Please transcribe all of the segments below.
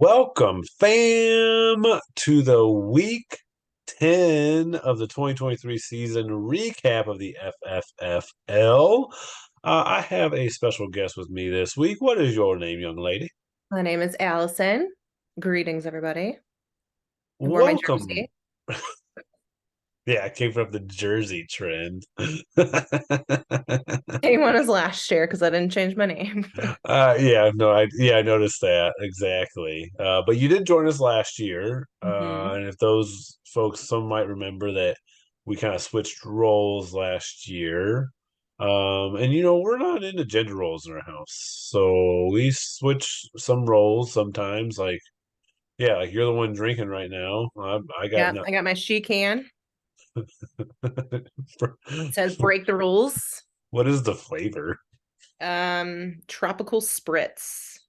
Welcome, fam, to the week 10 of the 2023 season recap of the FFFL. I have a special guest with me this week. What is your name, young lady? My name is Allison. Greetings, everybody. I wore my Welcome. jersey. Yeah, I came from the Jersey trend. Same one as last year because I didn't change my name. Yeah, no, I noticed that exactly. But you did join us last year, hmm and if those folks, some might remember that we kind of switched roles last year. And we're not into gender roles in our house, so we switch some roles sometimes. Like, yeah, like you're the one drinking right now. I got Yeah, no. I got my she can. Says break the rules. What is the flavor? Tropical spritz,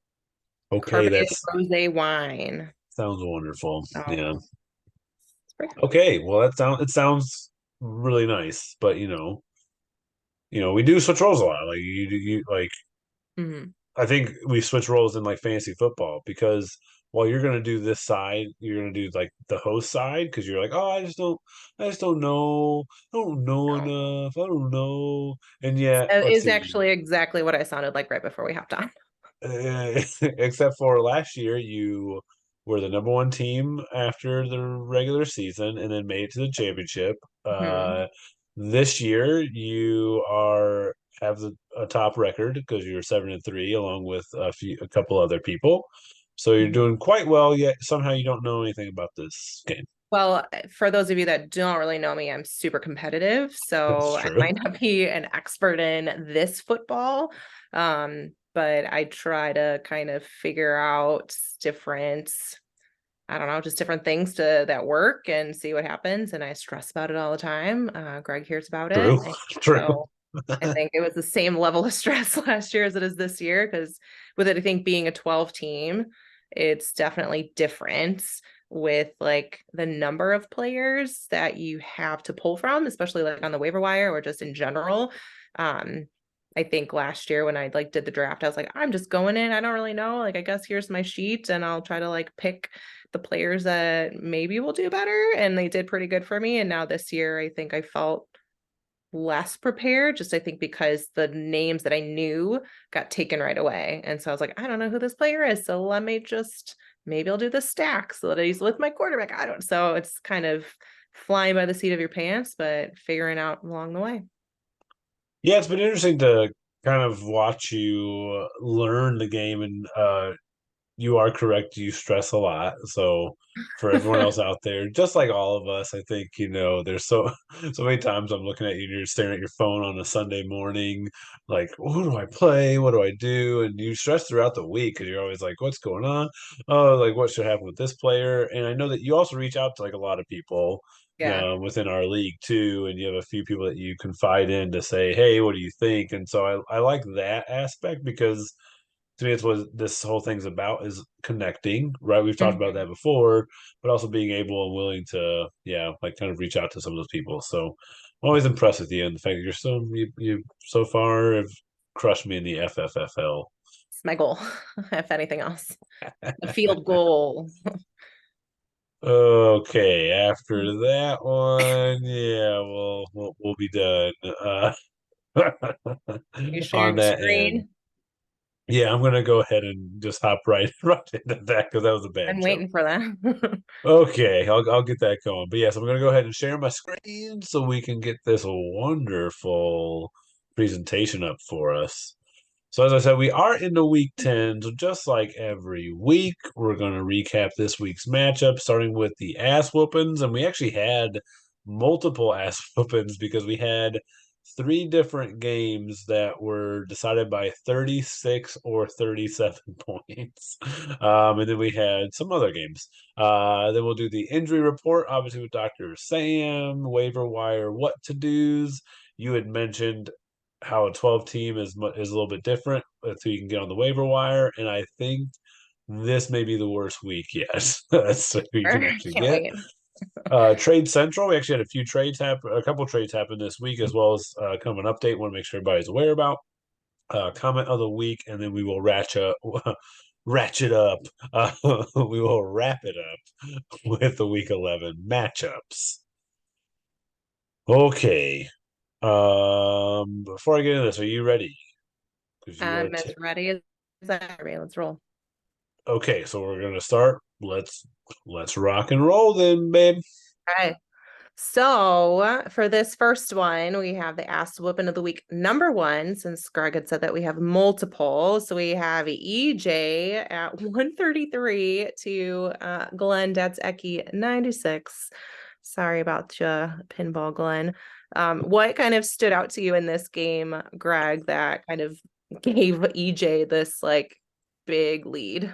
Okay, carbonated that's rosé wine. sounds wonderful. Oh, Yeah. it's pretty good. Okay, well it sounds really nice, but we do switch roles a lot. Like you like hmm I think we switch roles in like fantasy football because while you're gonna do this side, you're gonna do like the host side because you're like, oh, I just don't know, I don't know No. enough, I don't know, and yet That let's is see, actually exactly what I sounded like right before we hopped on. except for last year, you were the number one team after the regular season and then made it to the championship. hmm This year, you are have a top record because you're 7-3, along with a couple other people. So you're hmm doing quite well. Yet somehow you don't know anything about this game. Well, for those of you that don't really know me, I'm super competitive, That's so I true. might not be an expert in this football. But I try to kind of figure out different, I don't know, just different things that work and see what happens. And I stress about it all the time. Greg hears about it. True. And True. so I think it was the same level of stress last year as it is this year, because with it, I think being a 12 team, it's definitely different with like the number of players that you have to pull from, especially like on the waiver wire or just in general. Um, I think last year when I like did the draft, I was like, I'm just going in. I don't really know. Like, I guess here's my sheet and I'll try to like pick the players that maybe will do better. And they did pretty good for me. And now this year, I think I felt less prepared, just I think because the names that I knew got taken right away. And so I was like, I don't know who this player is. So let me just maybe I'll do the stack so that he's with my quarterback. I don't. So it's kind of flying by the seat of your pants, but figuring out along the way. Yeah, it's been interesting to kind of watch you learn the game and you are correct. You stress a lot. So for everyone else out there, just like all of us, I think, there's so many times I'm looking at you and you're staring at your phone on a Sunday morning, like, who do I play? What do I do? And you stress throughout the week because you're always like, what's going on? Oh, like what should happen with this player? And I know that you also reach out to like a lot of people Yeah. within our league too, and you have a few people that you confide in to say, hey, what do you think? And so I like that aspect because to me it's what this whole thing's about is connecting, right? We've talked about Mhm. that before, but also being able and willing to, yeah, like kind of reach out to some of those people. So I'm always impressed with you and the fact that you so far have crushed me in the FFFL. It's my goal, if anything else. The field goal. Okay, after that one, yeah, we'll be done You on sharing that end. screen? Yeah, I'm gonna go ahead and just hop right right into that because that was a bad I'm joke. waiting for that. Okay, I'll get that going. But yes, I'm gonna go ahead and share my screen so we can get this wonderful presentation up for us. So as I said, we are into week 10. So just like every week, we're gonna recap this week's matchup, starting with the ass whoopings. And we actually had multiple ass whoopings because we had three different games that were decided by 36 or 37 points. And then we had some other games. Then we'll do the injury report, obviously with Dr. Sam, waiver wire, what to do's. You had mentioned how a 12 team is a little bit different with who you can get on the waiver wire, and I think this may be the worst week yet. So who you can actually Can't get. wait. Trade Central, we actually had a couple trades happen this week, as well as kind of an update. Want to make sure everybody's aware about comment of the week, and then we will ratchet up. We will wrap it up with the Week 11 matchups. Okay. Before I get into this, are you ready? Because you are I'm as ready as ever. Let's roll. okay. So we're gonna start. Let's rock and roll then, babe. All right. So for this first one, we have the ass whooping of the week number one, since Greg had said that we have multiple. So we have EJ at 133 to Glenn Datseki 96. Sorry about you, pinball Glenn. What kind of stood out to you in this game, Greg, that kind of gave EJ this like big lead?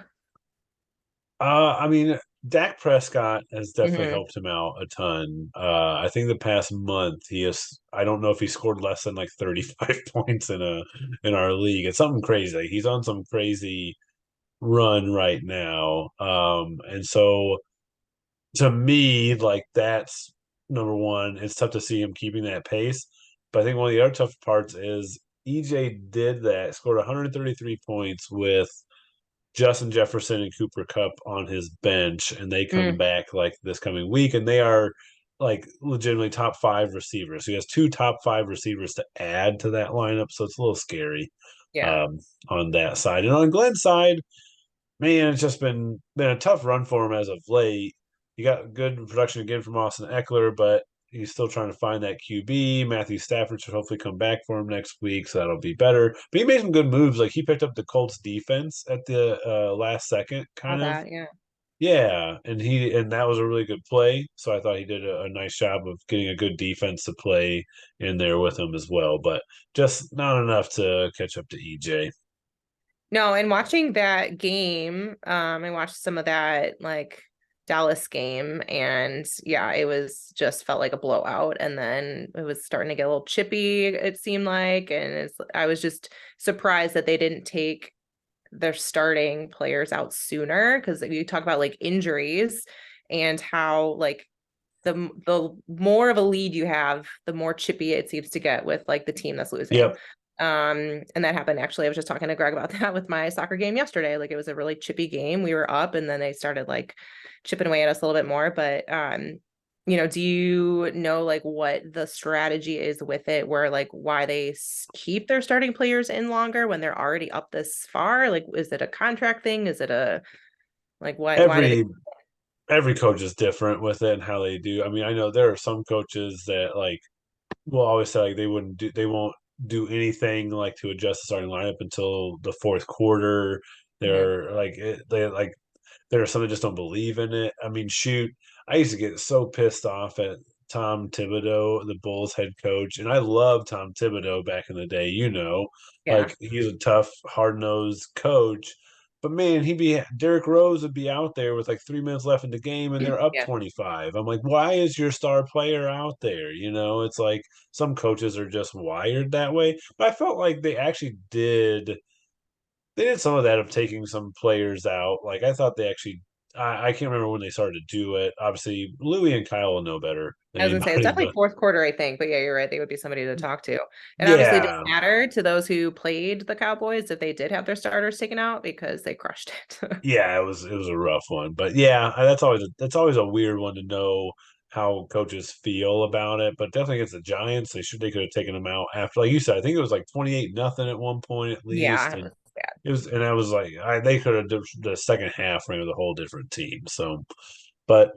I mean, Dak Prescott has definitely Hmm. helped him out a ton. I think the past month he has. I don't know if he scored less than like 35 points in our league. It's something crazy. Like, he's on some crazy run right now. And so to me, like that's number one. It's tough to see him keeping that pace. But I think one of the other tough parts is EJ did that, scored 133 points with Justin Jefferson and Cooper Cup on his bench, and they come Mm, back like this coming week, and they are like legitimately top five receivers. So he has two top five receivers to add to that lineup, so it's a little scary yeah. um, on that side. And on Glenn's side, man, it's just been a tough run for him as of late. He got good production again from Austin Eckler, but he's still trying to find that QB. Matthew Stafford should hopefully come back for him next week, so that'll be better. But he made some good moves. Like he picked up the Colts defense at the last second, All kind of. that, yeah. Yeah, and that was a really good play. So I thought he did a nice job of getting a good defense to play in there with him as well, but just not enough to catch up to EJ. No, and watching that game, I watched some of that like Dallas game, and yeah, it was just felt like a blowout. And then it was starting to get a little chippy, it seemed like. And I was just surprised that they didn't take their starting players out sooner, because you talk about like injuries and how like the more of a lead you have, the more chippy it seems to get with like the team that's losing. Yep. And that happened actually. I was just talking to Greg about that with my soccer game yesterday. Like it was a really chippy game. We were up and then they started like chipping away at us a little bit more. But do you know like what the strategy is with it, where like why they keep their starting players in longer when they're already up this far? Like, is it a contract thing? Is it a like why do they? Every every coach is different with it and how they do. I mean, I know there are some coaches that like will always say like they won't do anything like to adjust the starting lineup until the fourth quarter. Mhm. They're like they like there are some that just don't believe in it. I mean, shoot, I used to get so pissed off at Tom Thibodeau, the Bulls head coach, and I love Tom Thibodeau back in the day. Yeah. Like he's a tough, hard nosed coach. But man, Derrick Rose would be out there with like 3 minutes left in the game, and they're up Yeah. 25. I'm like, why is your star player out there? It's like some coaches are just wired that way. But I felt like they did some of that of taking some players out. Like I thought they actually, I can't remember when they started to do it. Obviously, Louis and Kyle will know better than I was gonna say it's anybody, definitely but fourth quarter, I think. But yeah, you're right. They would be somebody to talk to. It obviously didn't yeah, matter to those who played the Cowboys if they did have their starters taken out because they crushed it. yeah, it was a rough one. But yeah, that's always a weird one to know how coaches feel about it. But definitely against the Giants, they could have taken them out after, like you said. I think it was like 28-0 at one point at least, Yeah, it and was bad. I was like, they could have the second half ran with a whole different team. So, but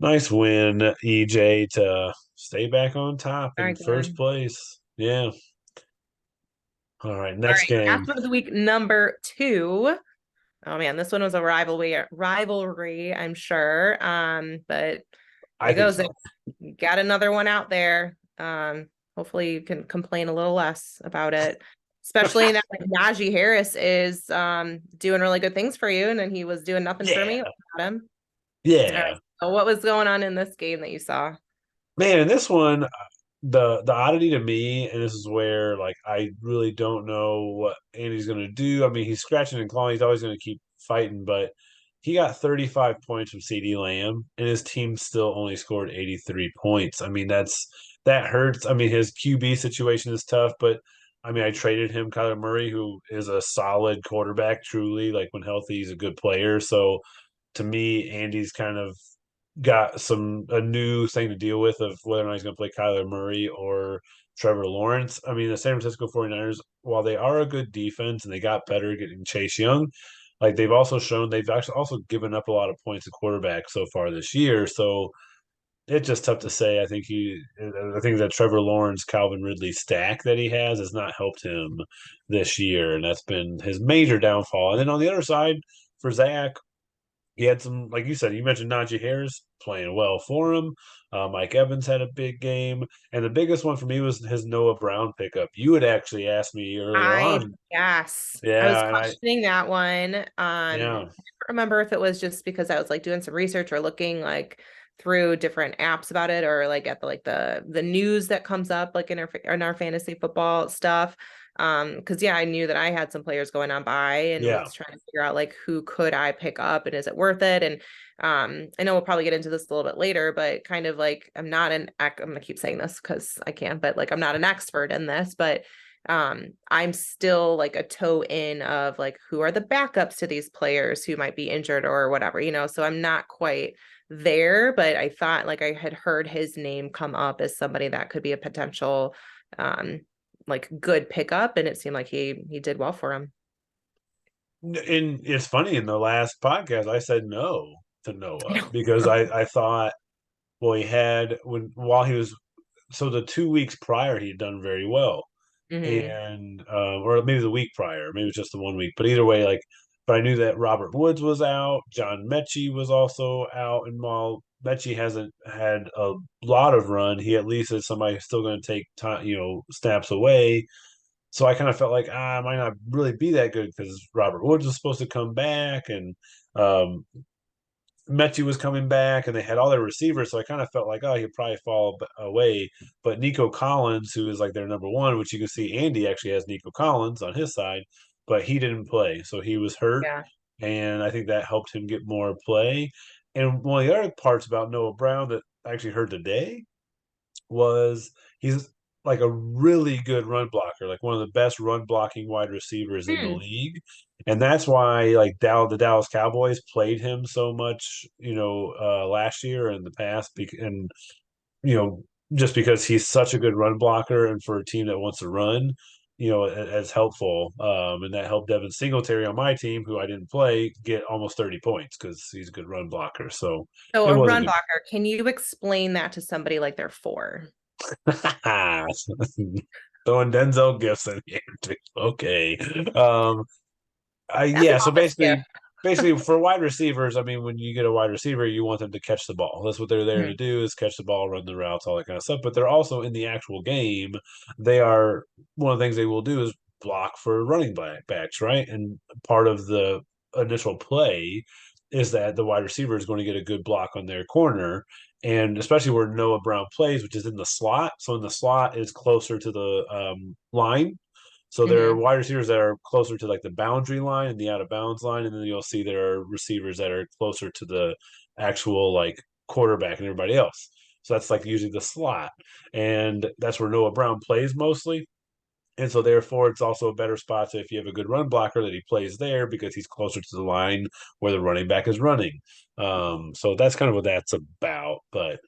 nice win, EJ, to stay back on top All in right, first Glenn. place. Yeah. All right, All next right, game. after the week number two. Oh man, this one was a rivalry, I'm sure. But I it think goes. so. You got another one out there. Hopefully you can complain a little less about it. Especially now that Najee Harris is doing really good things for you, and then he was doing nothing for me Yeah. without him. All right. Yeah. So what was going on in this game that you saw? Man, in this one, the oddity to me, and this is where like I really don't know what Andy's gonna do. I mean, he's scratching and clawing, he's always gonna keep fighting, but he got 35 points from CD Lamb, and his team still only scored 83 points. I mean, that hurts. I mean, his QB situation is tough, but I mean, I traded him Kyler Murray, who is a solid quarterback, truly. Like when healthy, he's a good player. So to me, Andy's kind of got a new thing to deal with of whether or not he's going to play Kyler Murray or Trevor Lawrence. I mean, the San Francisco 49ers, while they are a good defense and they got better getting Chase Young, like they've also shown they've actually also given up a lot of points at quarterback so far this year. So it's just tough to say. I think that Trevor Lawrence, Calvin Ridley stack that he has not helped him this year, and that's been his major downfall. And then on the other side, for Zach, he had some, like you said, you mentioned Najee Harris playing well for him. Mike Evans had a big game, and the biggest one for me was his Noah Brown pickup. You had actually asked me earlier on, I was yeah, and questioning that one. I yeah, don't remember if it was just because I was like doing some research or looking like through different apps about it, or like at the news that comes up like in our fantasy football stuff. Because yeah, I knew that I had some players going on by and yeah. was trying to figure out like who could I pick up and is it worth it? And I know we'll probably get into this a little bit later, but kind of like I'm gonna keep saying this because I can, but like I'm not an expert in this, but I'm still like a toe in of like who are the backups to these players who might be injured or whatever, so I'm not quite there, but I thought like I had heard his name come up as somebody that could be a potential um like good pickup, and it seemed like he did well for him. And it's funny, in the last podcast, I said no to I Noah know. because I thought, well, he had while he was so the 2 weeks prior he had done very well, Hmm. and or maybe the week prior, maybe it's just the 1 week, but either way, like, but I knew that Robert Woods was out, John Mechie was also out, and while Mechie hasn't had a lot of run, he at least is somebody who's still going to take time, snaps away. So I kind of felt like I might not really be that good because Robert Woods was supposed to come back and um, Mechie was coming back and they had all their receivers. So I kind of felt like, oh, he'd probably fall away. But Nico Collins, who is like their number one, which you can see Andy actually has Nico Collins on his side, but he didn't play. So he was hurt. Yeah. And I think that helped him get more play. And one of the other parts about Noah Brown that I actually heard today was he's like a really good run blocker, like one of the best run blocking wide receivers in the Hmm. league. And that's why like the Dallas Cowboys played him so much, last year and the past and you know just because he's such a good run blocker and for a team that wants to run, as helpful. And that helped Devin Singletary on my team, who I didn't play, get almost 30 points because he's a good run blocker. So So it a was a run good. blocker, can you explain that to somebody like they're four? Throwing Denzel gifts in here too. Okay. That's an Yeah, so office gift. basically for wide receivers, I mean, when you get a wide receiver, you want them to catch the ball. That's what they're there to Mhm. do, is catch the ball, run the routes, all that kind of stuff. But they're also in the actual game. They are one of the things they will do is block for running backs, right? And part of the initial play is that the wide receiver is going to get a good block on their corner. And especially where Noah Brown plays, which is in the slot. So in the slot is closer to the line, so there are Mhm. wide receivers that are closer to like the boundary line and the out of bounds line, and then you'll see there are receivers that are closer to the actual like quarterback and everybody else. So that's like usually the slot, and that's where Noah Brown plays mostly. And so therefore, it's also a better spot. So if you have a good run blocker, that he plays there because he's closer to the line where the running back is running. So that's kind of what that's about. But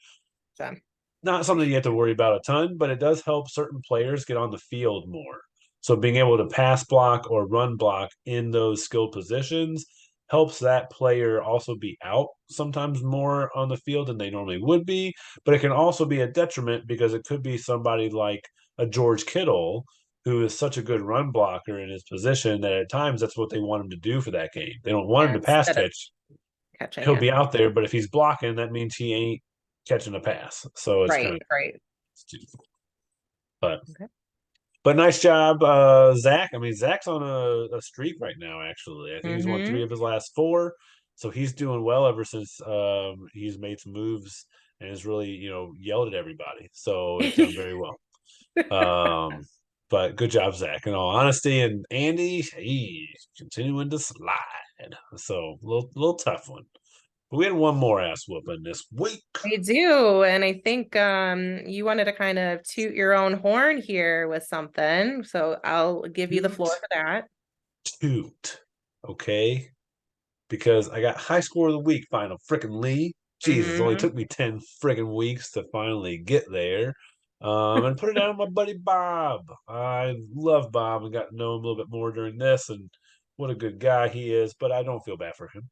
So, not something you have to worry about a ton, but it does help certain players get on the field more. So being able to pass block or run block in those skilled positions helps that player also be out sometimes more on the field than they normally would be. But it can also be a detriment because it could be somebody like a George Kittle who is such a good run blocker in his position that at times that's what they want him to do for that game. They don't want him yeah, to pass instead of catch. catching, He'll yeah. be out there, but if he's blocking, that means he ain't catching a pass. So it's kind Right, of right. stupid. But Okay. nice job, Zach. I mean, Zach's on a streak right now. Actually, I think he's won three Mm-hmm. of his last four, so he's doing well ever since he's made some moves and has really yelled at everybody. So he's done very well. Um, but good job, Zach. In all honesty, and Andy, he's continuing to slide. So little tough one. But we had one more ass whooping this week. I do, and I think you wanted to kind of toot your own horn here with something, so I'll give you the floor Toot for that. toot. Okay. Because I got high score of the week final freaking Lee. Jesus, it only Hmm. took me 10 friggin' weeks to finally get there. And put it down on my buddy Bob. I love Bob and got to know him a little bit more during this, and what a good guy he is, but I don't feel bad for him.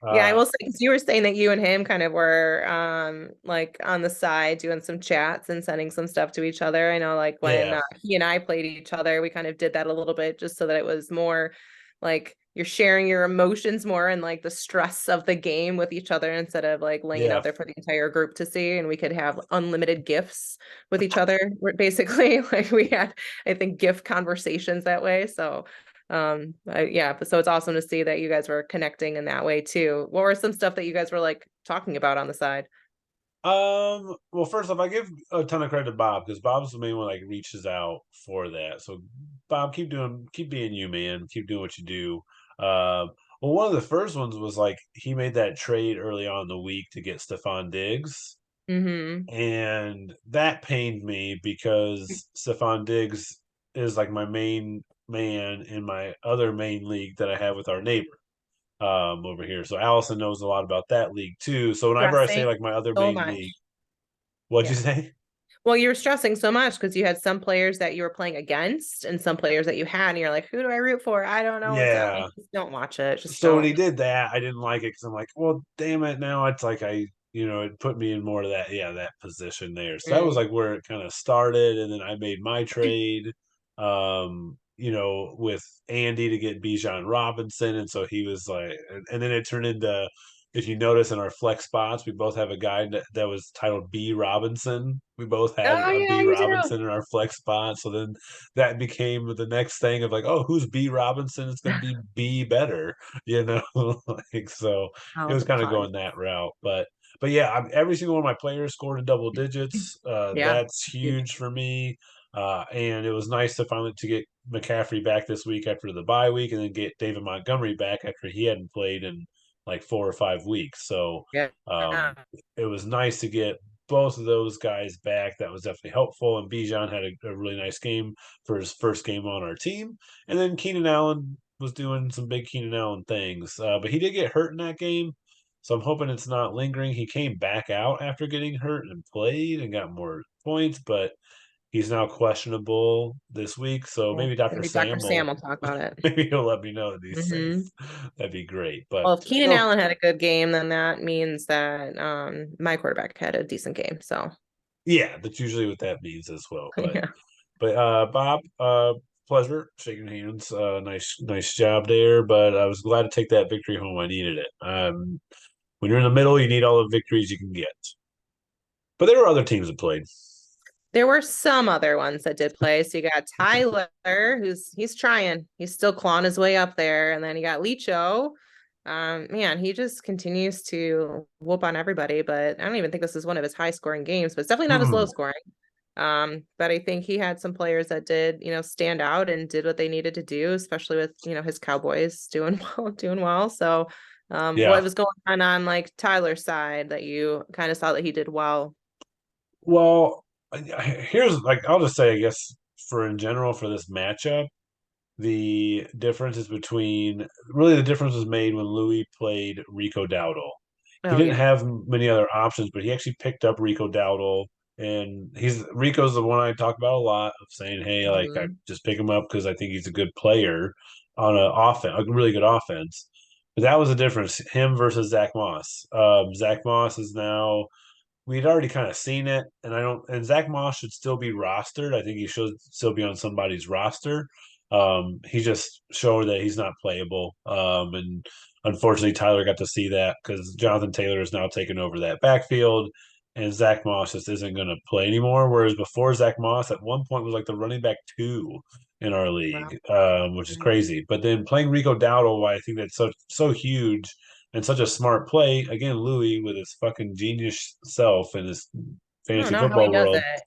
Yeah, I Uh will say, because you were saying that you and him kind of were like on the side doing some chats and sending some stuff to each other. I know like when yeah. he and I played each other, we kind of did that a little bit just so that it was more like you're sharing your emotions more and like the stress of the game with each other instead of like laying it Yeah. out there for the entire group to see. And we could have unlimited gifts with each other, basically. Like we had, I think, gift conversations that way. So yeah, but so it's awesome to see that you guys were connecting in that way too. What were some stuff that you guys were like talking about on the side? Well, first off, I give a ton of credit to Bob because Bob's the main one like reaches out for that. So, Bob, keep being you, man. Keep doing what you do. Well, one of the first ones was like he made that trade early on in the week to get Stephon Diggs, Mm-hmm. and that pained me because Stephon Diggs is like my main man in my other main league that I have with our neighbor over here. So Allison knows a lot about that league too. So whenever I say Stressing like my other so main league, much. what'd you Yeah. say? Well, you were stressing so much because you had some players that you were playing against and some players that you had, and you're like, who do I root for? I don't know what's up. Like, Yeah. just don't watch it. Just So when don't. he did that, I didn't like it because I'm like, well, damn it. Now it's like it put me in more of that, yeah, that position there. So that was Mm. like where it kind of started. And then I made my trade, with Andy to get Bijan Robinson. And so he was like, and then it turned into, if you notice in our flex spots, we both have a guy that was titled B Robinson. We both had Oh a yeah, B you do. Robinson in our flex spot. So then that became the next thing of like, oh, who's B Robinson? It's going to be B better, you know. Like so, it Oh, was kind of fun. going that route. But yeah, every single one of my players scored in double digits. Yeah. That's huge for me. And it was nice to finally to get McCaffrey back this week after the bye week, and then get David Montgomery back after he hadn't played in like 4 or 5 weeks. So Yeah. um, it was nice to get both of those guys back. That was definitely helpful. And Bijan had a really nice game for his first game on our team. And then Keenan Allen was doing some big Keenan Allen things, but he did get hurt in that game. So I'm hoping it's not lingering. He came back out after getting hurt and played and got more points, but he's now questionable this week. So Yeah. maybe Dr. Maybe Dr. Sam Sam will will talk about it. maybe he'll let me know that he's safe. Hmm. That'd be great. But Well, if Keenan no, Allen had a good game, then that means that my quarterback had a decent game. So yeah, that's usually what that means as well. But yeah. but Bob, pleasure shaking hands. Nice job there. But I was glad to take that victory home. I needed it. When you're in the middle, you need all the victories you can get. But there were other teams that played. There were some other ones that did play. So you got Tyler, he's trying. He's still clawing his way up there. And then you got Licho. Man, he just continues to whoop on everybody, but I don't even think this is one of his high scoring games, but it's definitely not as low Mm, scoring. But I think he had some players that did, stand out and did what they needed to do, especially with, his Cowboys doing well. So, yeah. what was going on like Tyler's side that you kind of saw that he did well? Well, here's like I'll just say, I guess for in general for this matchup, the difference is between really the difference was made when Louis played Rico Dowdle. He Oh didn't yeah. have many other options, but he actually picked up Rico Dowdle, and he's Rico's the one I talk about a lot of saying, hey, like I Mhm. just pick him up because I think he's a good player on an offense, a really good offense. But that was the difference, him versus Zach Moss. Zach Moss is now we'd already kind of seen it, and I don't. And Zach Moss should still be rostered. I think he should still be on somebody's roster. He just showed that he's not playable. And unfortunately, Tyler got to see that because Jonathan Taylor is now taking over that backfield, and Zach Moss just isn't going to play anymore. Whereas before, Zach Moss at one point was like the running back two in our Wow. league, which is crazy. But then playing Rico Dowdle, I think that's so huge and such a smart play. Again, Louis with his fucking genius self in his I don't fantasy know how he football does world. it.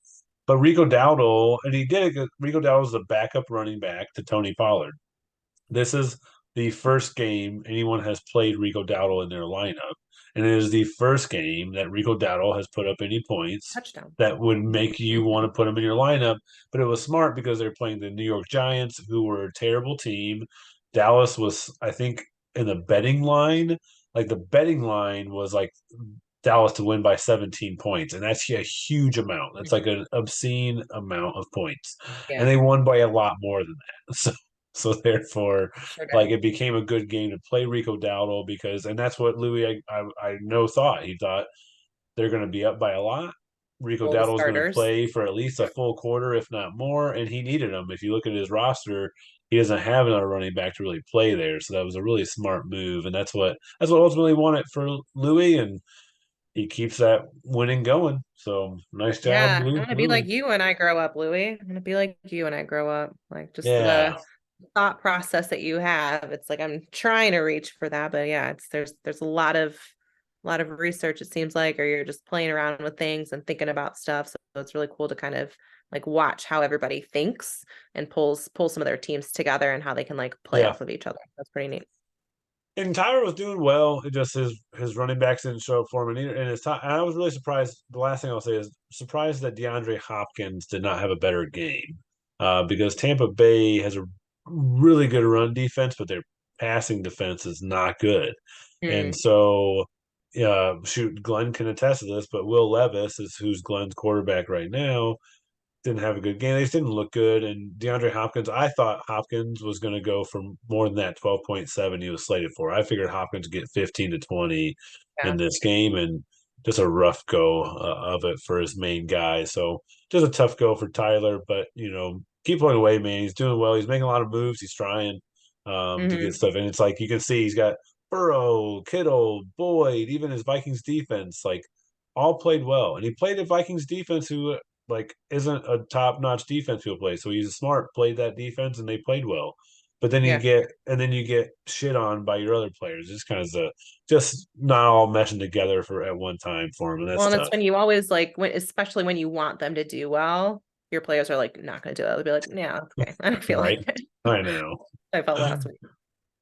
But Rico Dowdle, and he did it. Rico Dowdle was the backup running back to Tony Pollard. This is the first game anyone has played Rico Dowdle in their lineup. And it is the first game that Rico Dowdle has put up any points Touchdown. that would make you want to put him in your lineup. But it was smart because they're playing the New York Giants, who were a terrible team. Dallas was, I think, in the betting line. Like the betting line was like Dallas to win by 17 points, and that's a huge amount. That's like an obscene amount of points, and Yeah, they won by a lot more than that. So therefore, sure like did. it became a good game to play Rico Dowdle because, and that's what Louis I know thought. He thought they're going to be up by a lot. Rico All the Dowdle was going to starters. play for at least a full quarter, if not more, and he needed him. If you look at his roster, he doesn't have another running back to really play there, so that was a really smart move, and that's what ultimately won it for Louis, and he keeps that winning going. So nice job, Yeah, I'm gonna be like Louis. you when I grow up, Louis. I'm gonna be like you when I grow up. Like just Yeah, the thought process that you have. It's like I'm trying to reach for that, but yeah, it's there's a lot of research it seems like, or you're just playing around with things and thinking about stuff. So it's really cool to kind of like watch how everybody thinks and pull some of their teams together and how they can like play yeah. off of each other. That's pretty neat. And Tyler was doing well. It just his running backs didn't show up for him, and, and I was really surprised. The last thing I'll say is surprised that DeAndre Hopkins did not have a better game, because Tampa Bay has a really good run defense, but their passing defense is not good, and Mm, so. Shoot, Glenn can attest to this, but Will Levis is who's Glenn's quarterback right now didn't have a good game. They just didn't look good. And DeAndre Hopkins, I thought Hopkins was going to go for more than that 12.7 he was slated for. I figured Hopkins would get 15 to 20 yeah. in this game, and just a rough go of it for his main guy. So just a tough go for Tyler, but keep playing away, man. He's doing well. He's making a lot of moves. He's trying to get Hmm. stuff, and it's like you can see he's got Burrow, Kittle, Boyd, even his Vikings defense, like all played well. And he played a Vikings defense who like isn't a top notch defense he'll play. So he's smart, played that defense, and they played well. But then Yeah. you get shit on by your other players. It's kind of just not all meshing together for at one time for him, and Well, that's and it's tough. when you always like when, especially when you want them to do well, your players are like not going to do it. They'll be like, yeah, okay, I don't feel like Right? it. I know. I felt last week.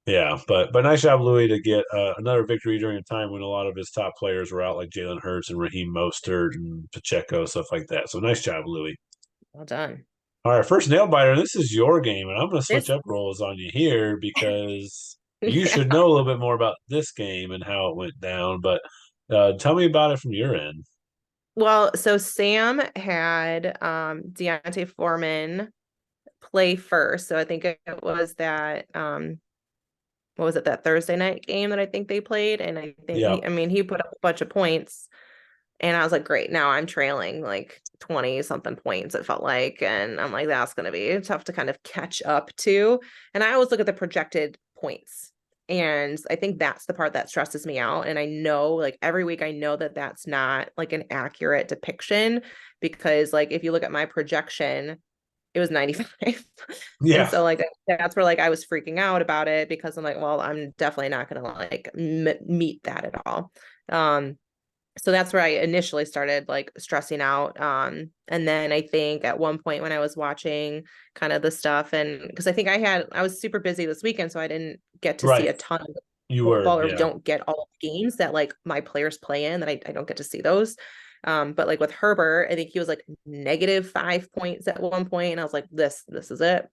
Yeah, but nice job, Louis, to get another victory during a time when a lot of his top players were out, like Jalen Hurts and Raheem Mostert and Pacheco, stuff like that. So nice job, Louis. Well done. All right, first nail biter. This is your game, and I'm going to switch This, up roles on you here because you yeah. should know a little bit more about this game and how it went down. But tell me about it from your end. Well, so Sam had Deontay Foreman play first. So I think it was that what was it, that Thursday night game that I think they played. And I think Yeah, he put up a bunch of points. And I was like, great, now I'm trailing like 20 something points, it felt like. And I'm like, that's going to be tough to kind of catch up to. And I always look at the projected points. And I think that's the part that stresses me out. And I know, like, every week, I know that that's not like an accurate depiction because, like, if you look at my projection, it was 95. And yeah, so, like, that's where, like, I was freaking out about it because I'm like, well, I'm definitely not going to like meet that at all. Um, so that's where I initially started like stressing out. And then I think at one point when I was watching kind of the stuff, and because I was super busy this weekend, so I didn't get to see right. a ton of You were, football, or yeah, don't get all of the games that like my players play in, that I don't get to see those. But like with Herbert, I think he was like -5 points at one point, and I was like, this is it.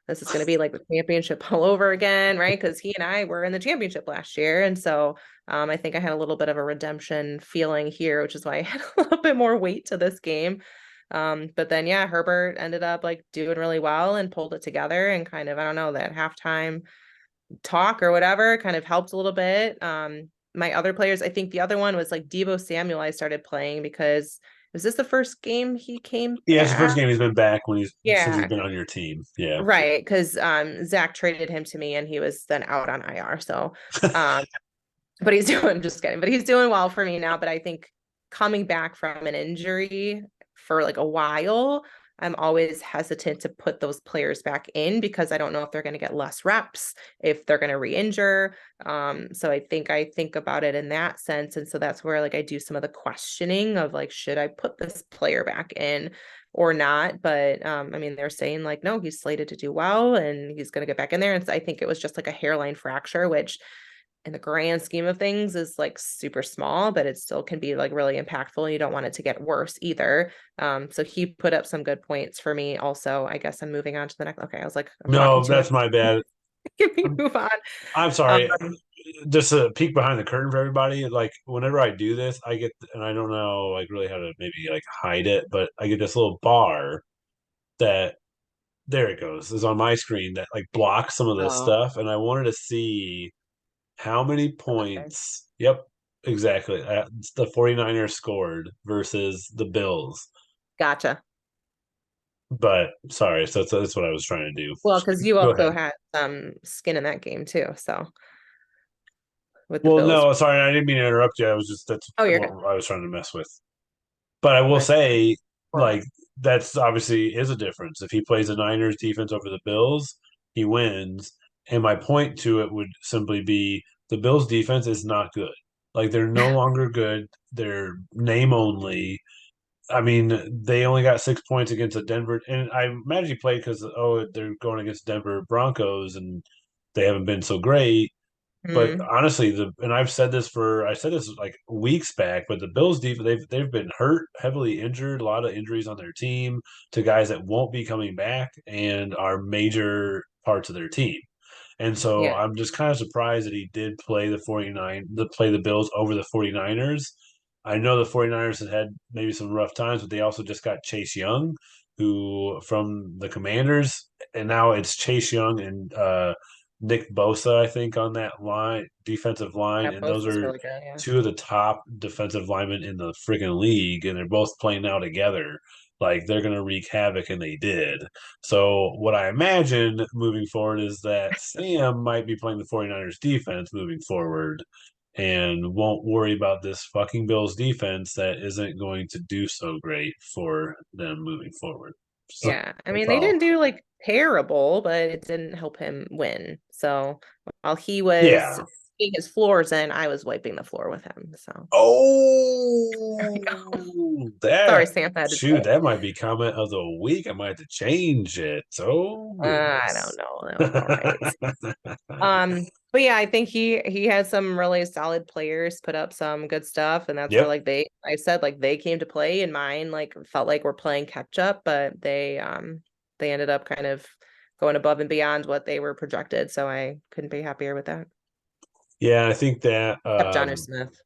This is going to be like the championship all over again, right? Because he and I were in the championship last year, and so I think I had a little bit of a redemption feeling here, which is why I had a little bit more weight to this game. But then, yeah, Herbert ended up like doing really well and pulled it together, and kind of, I don't know, that halftime talk or whatever kind of helped a little bit. My other players, I think the other one was like Debo Samuel. I started playing because was this the first game he came yeah. It's the first back? game he's been back when since he's Yeah, been on your team. Yeah, right. Because Zach traded him to me and he was then out on IR. So um, but he's doing just kidding, but he's doing well for me now. But I think coming back from an injury for like a while, I'm always hesitant to put those players back in because I don't know if they're going to get less reps, if they're going to re-injure. So I think about it in that sense. And so that's where like I do some of the questioning of like, should I put this player back in or not. But I mean, they're saying like, no, he's slated to do well and he's going to get back in there. And so I think it was just like a hairline fracture, which in the grand scheme of things is like super small, but it still can be like really impactful. You don't want it to get worse either. So he put up some good points for me. Also, I guess I'm moving on to the next. Okay, I was like, I'm talking No, too much. that's my bad. Give me I'm, move on. I'm sorry. Um, Just a peek behind the curtain for everybody. Like whenever I do this, I get, and I don't know like really how to maybe like hide it, but I get this little bar that there it goes is on my screen that like blocks some of this oh, stuff, and I wanted to see how many okay. points. Yep, exactly. The 49ers scored versus the Bills. Gotcha. But sorry, so that's what I was trying to do. Well, because you Go also ahead. had some skin in that game too. So with the Well, Bills. no, sorry, I didn't mean to interrupt you. I was just that's Oh, you're what good. I was trying to mess with. But I will Nice. say, Or like, that's obviously is a difference. If he plays the Niners defense over the Bills, he wins. And my point to it would simply be the Bills defense is not good. Like they're no longer good. They're name only. I mean, they only got 6 points against the Denver, and I imagine he played because they're going against Denver Broncos, and they haven't been so great. But mm, honestly, I said this like weeks back, but the Bills defense they've been hurt, heavily injured, a lot of injuries on their team to guys that won't be coming back and are major parts of their team. And so yeah. I'm just kind of surprised that he did play the Bills over the 49ers. I know the 49ers had maybe some rough times, but they also just got Chase Young, who from the Commanders, and now it's Chase Young and Nick Bosa, I think, on that line, defensive line, Yeah, and those Post is are really good. Yeah. two of the top defensive linemen in the freaking league, and they're both playing now together. Like they're going to wreak havoc, and they did. So, what I imagine moving forward is that Sam might be playing the 49ers defense moving forward and won't worry about this fucking Bills defense that isn't going to do so great for them moving forward. So, Yeah. I that's mean, they all. didn't do like terrible, but it didn't help him win. So while he was Yeah. getting his floors in, I was wiping the floor with him. So there we go. Oh, Sorry, that Sam, I had to say shoot, it. that might be comment of the week. I might have to change it. Oh I don't goodness. know. That was all right. But yeah, I think he had some really solid players put up some good stuff, and that's where Yep. like I said like they came to play, and mine like felt like we're playing catch up, but they ended up kind of going above and beyond what they were projected, so I couldn't be happier with that. Yeah, I think that Except Johnny Smith,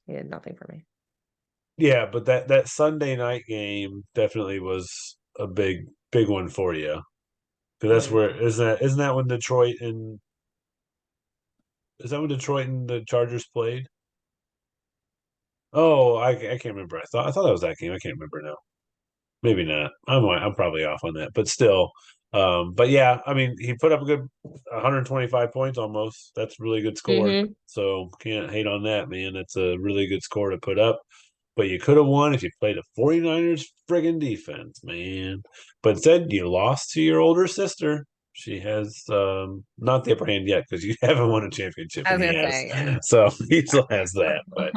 he had nothing for me. yeah, but that Sunday night game definitely was a big one for you. Because that's Mm. where isn't that when Detroit and is that when Detroit and the Chargers played? Oh, I can't remember. I thought that was that game. I can't remember now. Maybe not. I'm probably off on that, but still. But yeah, I mean, he put up a good 125 points almost. That's a really good score. Hmm. So can't hate on that, man. That's a really good score to put up. But you could have won if you played a 49ers friggin' defense, man. But instead, you lost to your older sister. She has not the upper hand yet because you haven't won a championship I and was he gonna has. say, yeah. So he still has that, but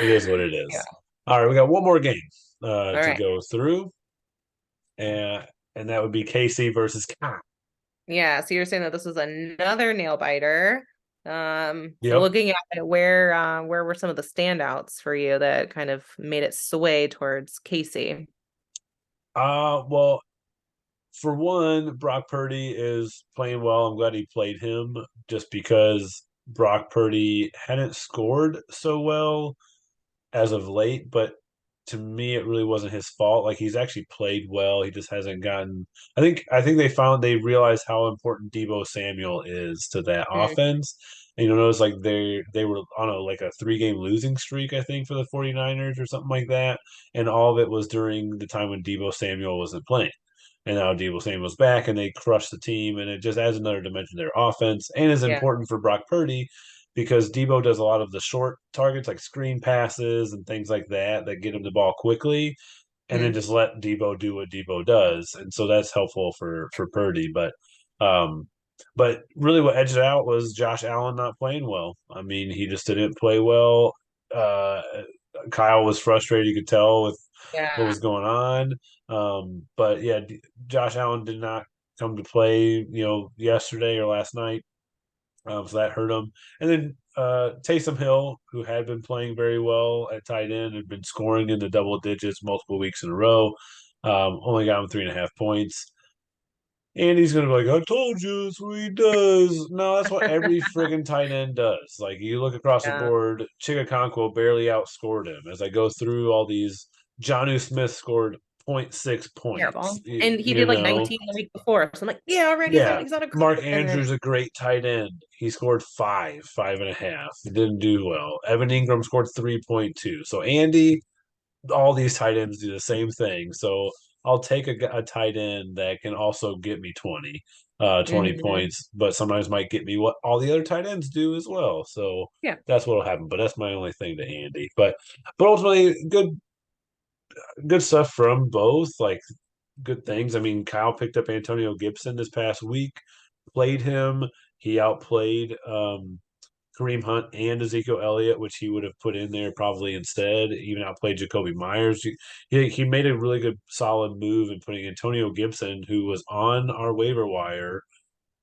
it is what it Yeah. is. All right, we got one more game All to right. go through, and that would be KC versus Cal. Yeah, so you're saying that this was another nail biter. So Yep. looking at it, where were some of the standouts for you that kind of made it sway towards Casey? Well, for one, Brock Purdy is playing well. I'm glad he played him just because Brock Purdy hadn't scored so well as of late, but to me it really wasn't his fault. Like he's actually played well. He just hasn't gotten I think they realized how important Debo Samuel is to that Mm, offense. And you'll notice like they were on a 3 game losing streak, I think, for the 49ers or something like that. And all of it was during the time when Debo Samuel wasn't playing. And now Debo Samuel's back and they crushed the team, and it just adds another dimension to their offense and is yeah. important for Brock Purdy because Debo does a lot of the short targets like screen passes and things like that get him the ball quickly, and then Mm, just let Debo do what Debo does, and so that's helpful for Purdy. Um, but really, what edged it out was Josh Allen not playing well. I mean, he just didn't play well. Uh, Kyle was frustrated. You could tell with what Yeah. was going on. But yeah, Josh Allen did not come to play, yesterday or last night. So that hurt him. And then Taysom Hill, who had been playing very well at tight end, had been scoring in the double digits multiple weeks in a row. Only got him 3.5 points. And he's gonna be like, I told you that's what he does. No, that's what every friggin' tight end does. Like you look across the Yeah. board, Chigakonkwo barely outscored him. As I go through all these, Jonnu Smith scored zero point 0.6 points. Terrible. And he You did like know, 19 the week before. So I'm like, yeah, all right, yeah. he's not a Mark great. And then Andrews a great tight end. He scored 5.5. He didn't do well. Evan Ingram scored 3.2. So Andy, all these tight ends do the same thing. So I'll take a tight end that can also get me 20 mhm. points, but sometimes might get me what all the other tight ends do as well. So Yeah. that's what'll happen. But that's my only thing to Andy. But ultimately, good stuff from both. Like good things. I mean, Kyle picked up Antonio Gibson this past week, played him. He outplayed Kareem Hunt and Ezekiel Elliott, which he would have put in there probably instead. Even outplayed Jacoby Myers. He made a really good, solid move in putting Antonio Gibson, who was on our waiver wire.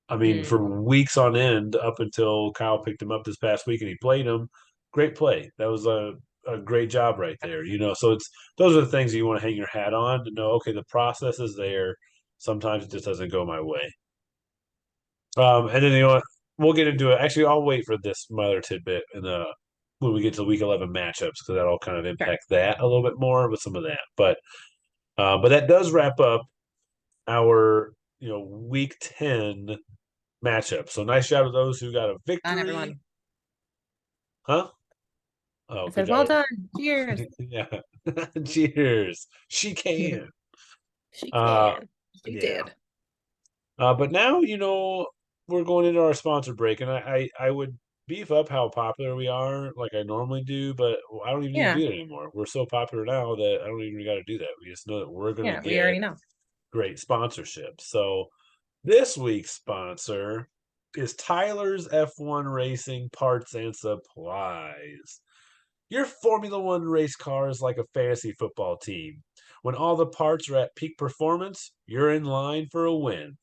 I mean, for Mm. weeks on end up until Kyle picked him up this past week and he played him. Great play. That was a great job right there. So it's those are the things you want to hang your hat on to know. Okay, the process is there. Sometimes it just doesn't go my way. And then we'll get into it. Actually, I'll wait for this my other tidbit in the when we get to week 11 matchups because that'll kind of Sure. impact that a little bit more with some of that. But that does wrap up our week 10 matchup. So nice job to those who got a Not victory, everyone. huh? Oh, I good said, well job. done. Cheers. Yeah. Cheers. She can. She Uh, can. She yeah. did. But now, we're going into our sponsor break, and I would beef up how popular we are like I normally do, but I don't even need to Yeah. do it anymore. We're so popular now that I don't even got to do that. We just know that we're going to Yeah. We get already know. great sponsorship. So this week's sponsor is Tyler's F1 Racing Parts and Supplies. Your Formula One race car is like a fantasy football team. When all the parts are at peak performance, you're in line for a win.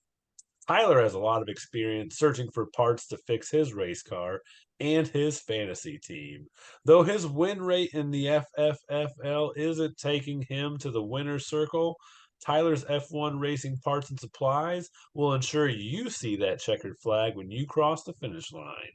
Tyler has a lot of experience searching for parts to fix his race car and his fantasy team. Though his win rate in the FFFL isn't taking him to the winner's circle, Tyler's F1 Racing Parts and Supplies will ensure you see that checkered flag when you cross the finish line.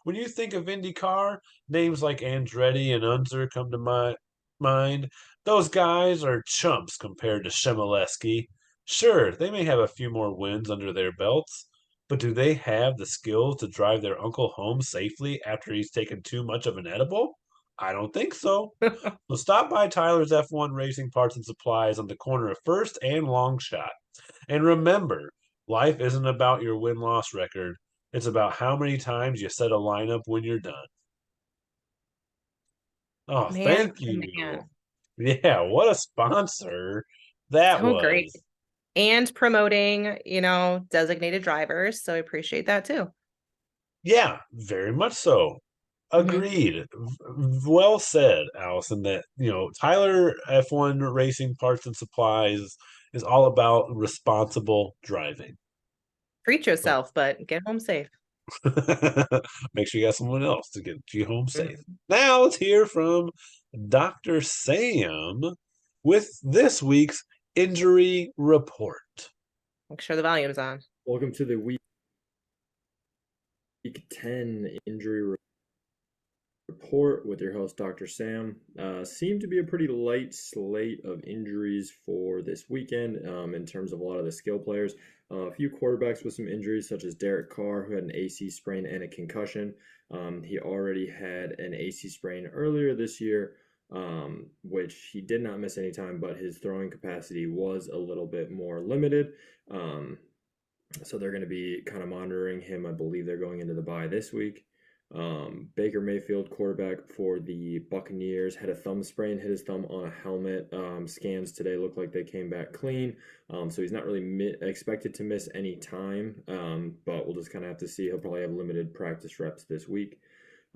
When you think of IndyCar, names like Andretti and Unser come to my mind. Those guys are chumps compared to Shemaleski. Sure, they may have a few more wins under their belts, but do they have the skills to drive their uncle home safely after he's taken too much of an edible? I don't think so. So stop by Tyler's F1 Racing Parts and Supplies on the corner of First and Long Shot. And remember, life isn't about your win loss record, it's about how many times you set a lineup when you're done. Oh, Man, thank oh you. man. Yeah, what a sponsor that So great. was. And promoting, designated drivers. So I appreciate that too. Yeah, very much so. Hmm. Agreed. Well said, Allison. That Tyler F1 Racing Parts and Supplies is all about responsible driving. Treat So yourself, but get home safe. make sure you got someone else to get you home safe. Mhm. Now let's hear from Dr. Sam with this week's injury report. Make sure the volume's on. Welcome to the week 10 injury report with your host, Dr. Sam. Seemed to be a pretty light slate of injuries for this weekend in terms of a lot of the skill players. A few quarterbacks with some injuries, such as Derek Carr, who had an AC sprain and a concussion. He already had an AC sprain earlier this year, which he did not miss any time, but his throwing capacity was a little bit more limited. So they're going to be kind of monitoring him. I believe they're going into the bye this week. Baker Mayfield, quarterback for the Buccaneers, had a thumb sprain, hit his thumb on a helmet. Scans today look like they came back clean. So he's not really expected to miss any time, but we'll just kind of have to see. He'll probably have limited practice reps this week.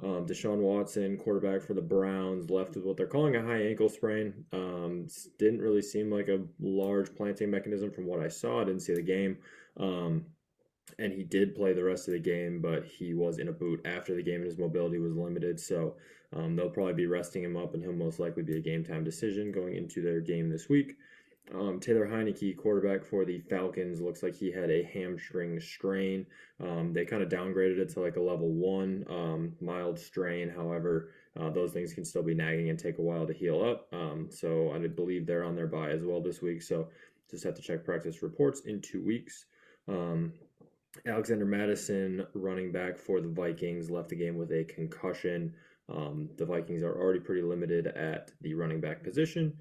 Deshaun Watson, quarterback for the Browns, left with what they're calling a high ankle sprain. Didn't really seem like a large planting mechanism from what I saw. I didn't see the game. Um, and he did play the rest of the game, but he was in a boot after the game and his mobility was limited. So they'll probably be resting him up, and he'll most likely be a game time decision going into their game this week. Taylor Heineke, quarterback for the Falcons, looks like he had a hamstring strain. They kind of downgraded it to like a level 1 mild strain. However, those things can still be nagging and take a while to heal up. So I believe they're on their bye as well this week. So just have to check practice reports in 2 weeks. Alexander Madison, running back for the Vikings, left the game with a concussion. The Vikings are already pretty limited at the running back position.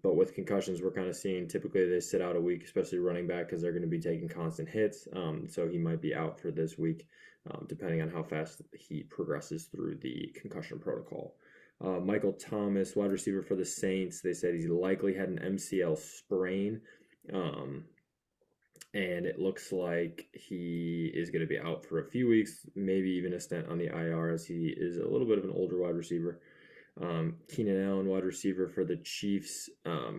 But with concussions, we're kind of seeing typically they sit out a week, especially running back, because they're going to be taking constant hits. So he might be out for this week, depending on how fast he progresses through the concussion protocol. Michael Thomas, wide receiver for the Saints, they said he's likely had an MCL sprain. And it looks like he is going to be out for a few weeks, maybe even a stint on the IR, as he is a little bit of an older wide receiver. Keenan Allen, wide receiver for the Chiefs,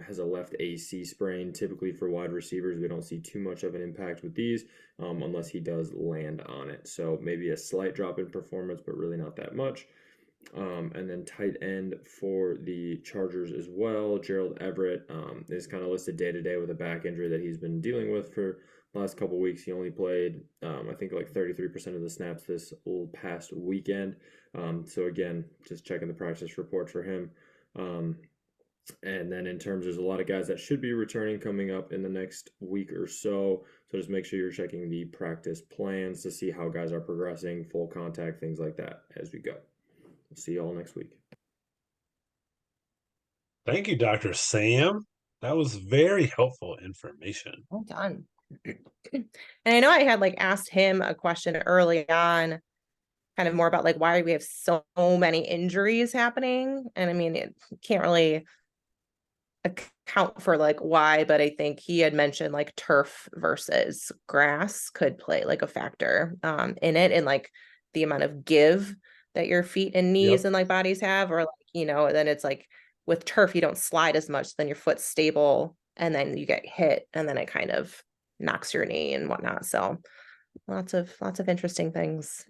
has a left AC sprain. Typically for wide receivers, we don't see too much of an impact with these unless he does land on it. So maybe a slight drop in performance, but really not that much. And then tight end for the Chargers as well. Gerald Everett is kind of listed day to day with a back injury that he's been dealing with for the last couple weeks. He only played, I think, like 33% of the snaps this past weekend. So again, just checking the practice report for him. And then in terms, there's a lot of guys that should be returning coming up in the next week or so. So just make sure you're checking the practice plans to see how guys are progressing, full contact, things like that as we go. See you all next week. Thank you, Dr. Sam. That was very helpful information. Well done. And I know I had like asked him a question early on, kind of more about like why we have so many injuries happening. And I mean, it can't really account for like why, but I think he had mentioned like turf versus grass could play like a factor in it, and like the amount of give that your feet and knees Yep. and like bodies have, or like, then it's like with turf you don't slide as much, then your foot's stable, and then you get hit and then it kind of knocks your knee and whatnot. So lots of interesting things.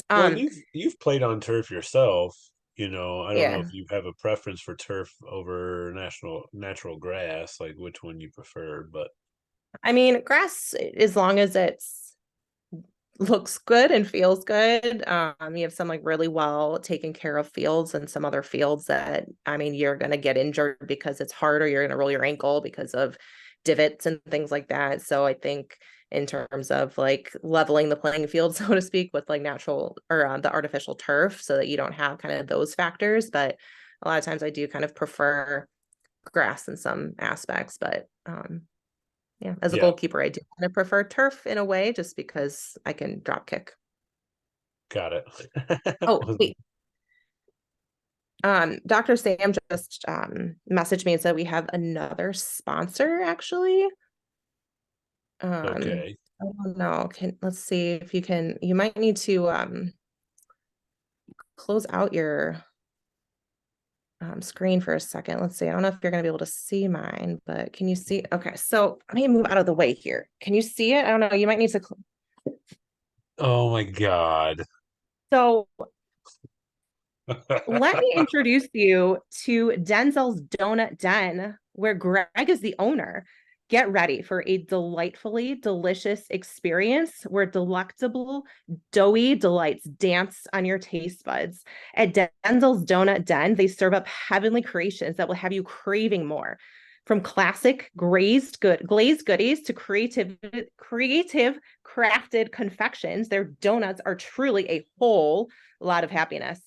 Well, you've played on turf yourself. I don't know Yeah, if you have a preference for turf over natural grass, like which one you prefer, but I mean grass, as long as it's looks good and feels good. You have some like really well taken care of fields, and some other fields that, I mean, you're going to get injured because it's hard, or you're going to roll your ankle because of divots and things like that. So I think in terms of like leveling the playing field, so to speak, with like natural or the artificial turf, so that you don't have kind of those factors. But a lot of times I do kind of prefer grass in some aspects, but yeah, as a yeah, goalkeeper, I do kind of prefer turf in a way, just because I can drop kick. got it. Oh, wait. Dr. Sam just messaged me and said we have another sponsor actually. Okay. I don't know. Let's see if you might need to close out your screen for a second. Let's see. I don't know if you're gonna be able to see mine, but can you see? Okay, so let me move out of the way here. Can you see it? I don't know. You might need to. Oh my God. So let me introduce you to Denzel's Donut Den, where Greg is the owner. Get ready for a delightfully delicious experience where delectable, doughy delights dance on your taste buds. At Denzel's Donut Den, they serve up heavenly creations that will have you craving more. From classic glazed goodies to creative crafted confections, their donuts are truly a whole lot of happiness.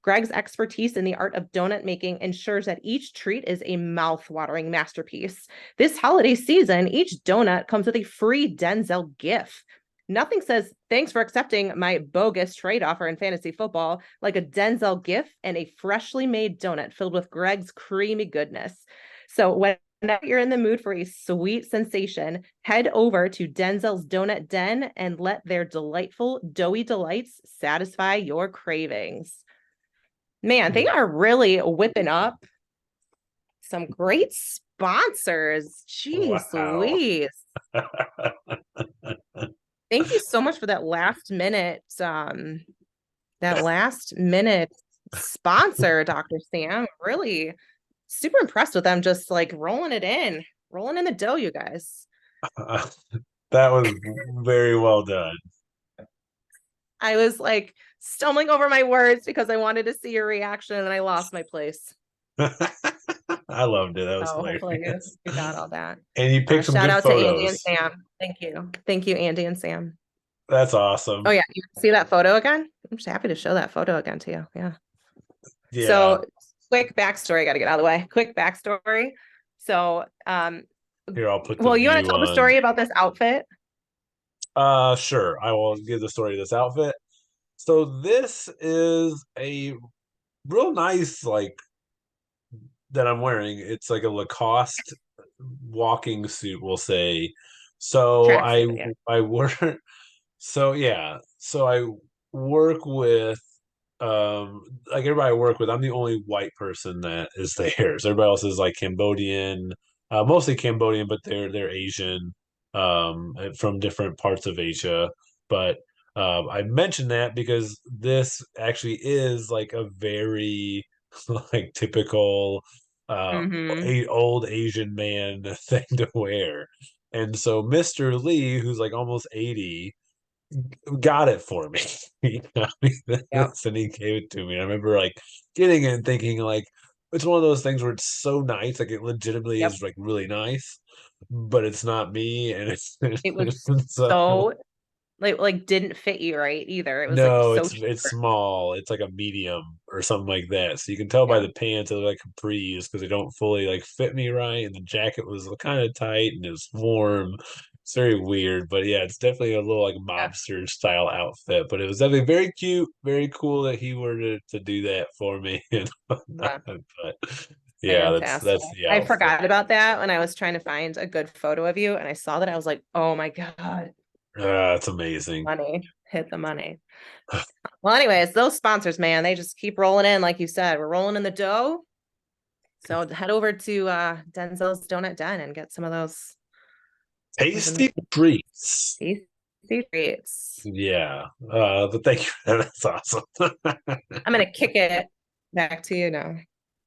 Greg's expertise in the art of donut making ensures that each treat is a mouth-watering masterpiece. This holiday season, each donut comes with a free Denzel gift. Nothing says thanks for accepting my bogus trade offer in fantasy football like a Denzel gift and a freshly made donut filled with Greg's creamy goodness. So now you're in the mood for a sweet sensation, head over to Denzel's Donut Den and let their delightful doughy delights satisfy your cravings. Man, they are really whipping up some great sponsors. Jeez Wow. Louise. Thank you so much for that last minute sponsor, Dr. Sam. Really super impressed with them, just like rolling in the dough, you guys. That was very well done. I was like stumbling over my words because I wanted to see your reaction and I lost my place. I loved it. That was So hopefully hilarious. you got all that. And you picked some Shout good out to Andy and photos. Sam. Thank you. Thank you, Andy and Sam. That's Oh awesome. yeah, you see that photo again? I'm just happy to show that photo again to you. Yeah. Yeah. So quick backstory, got to get out of the way. Quick backstory. So Here, I'll put the well, you want to view tell the on. story about this outfit? Sure. I will give the story of this outfit. So this is a real nice, like, that I'm wearing. It's like a Lacoste walking suit, we'll say. So Tracksuit, yeah. I work so yeah. So I work with like everybody I work with, I'm the only white person that is there. So everybody else is like Cambodian, mostly Cambodian, but they're Asian, and from different parts of Asia. But I mentioned that because this actually is like a very like typical Mm-hmm. old Asian man thing to wear. And so Mr. Lee, who's like almost 80, got it for me. He got me Yep. this and he gave it to me. I remember like getting it and thinking like it's one of those things where it's so nice, like it legitimately Yep. is like really nice, but it's not me, and it's It was so so like didn't fit you right either. It was like no, so it's short. small. It's like a medium or something like that. So you can tell by Yeah. the pants they're like capris because they don't fully like fit me right, and the jacket was kind of tight and it's warm. It's very weird, but yeah, it's definitely a little like Yeah. mobster style outfit. But it was definitely very cute, very cool that he were to do that for me and whatnot. Yeah. But yeah, Fantastic. that's the I outfit. forgot about that when I was trying to find a good photo of you and I saw that I was like, oh my God, It's amazing. money. Hit the money. Well, anyways, those sponsors, man, they just keep rolling in, like you said. We're rolling in the dough. So head over to Denzel's Donut Den and get some of those Tasty amazing treats. tasty treats. Yeah. But thank you. That's awesome. I'm gonna kick it back to you now.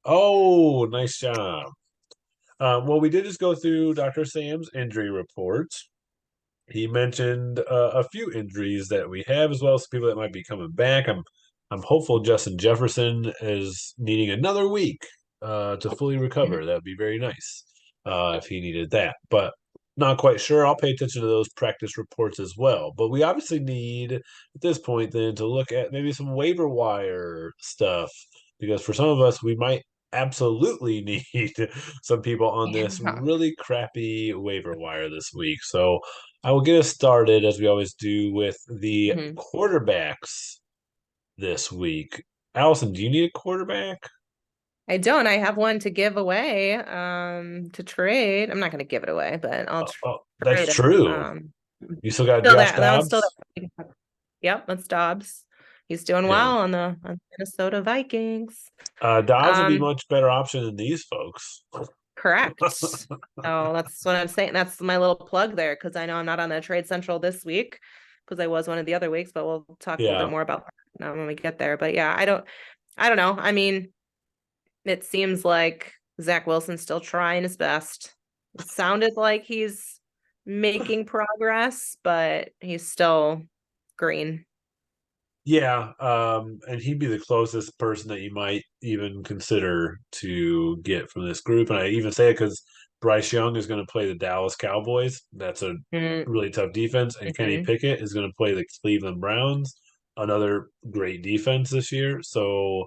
Oh, nice job. Well, we did just go through Dr. Sam's injury reports. He mentioned a few injuries that we have, as well as people that might be coming back. I'm hopeful Justin Jefferson is needing another week to fully recover. That would be very nice if he needed that, but not quite sure. I'll pay attention to those practice reports as well. But we obviously need at this point then to look at maybe some waiver wire stuff because for some of us we might absolutely need some people on this Yeah. really crappy waiver wire this week. So I will get us started as we always do with the Mhm. quarterbacks this week. Allison, do you need a quarterback? I don't. I have one to give away, to trade. I'm not going to give it away, but I'll That's trade him. true. You still got Still Josh that one's still Dobbs? there. Yep, that's Dobbs. He's doing Yeah. well on Minnesota Vikings. Dobbs would be a Um, much better option than these folks. correct. So that's what I'm saying. That's my little plug there because I know I'm not on the Trade Central this week because I was one of the other weeks, but we'll talk a little bit Yeah. more about that now when we get there. But yeah, I don't know. I mean, it seems like Zach Wilson's still trying his best. It sounded like he's making progress, but he's still green. Yeah, and he'd be the closest person that you might even consider to get from this group. And I even say it because Bryce Young is going to play the Dallas Cowboys. That's a Mm-hmm. really tough defense. And Kenny Pickett is going to play the Cleveland Browns, another great defense this year. So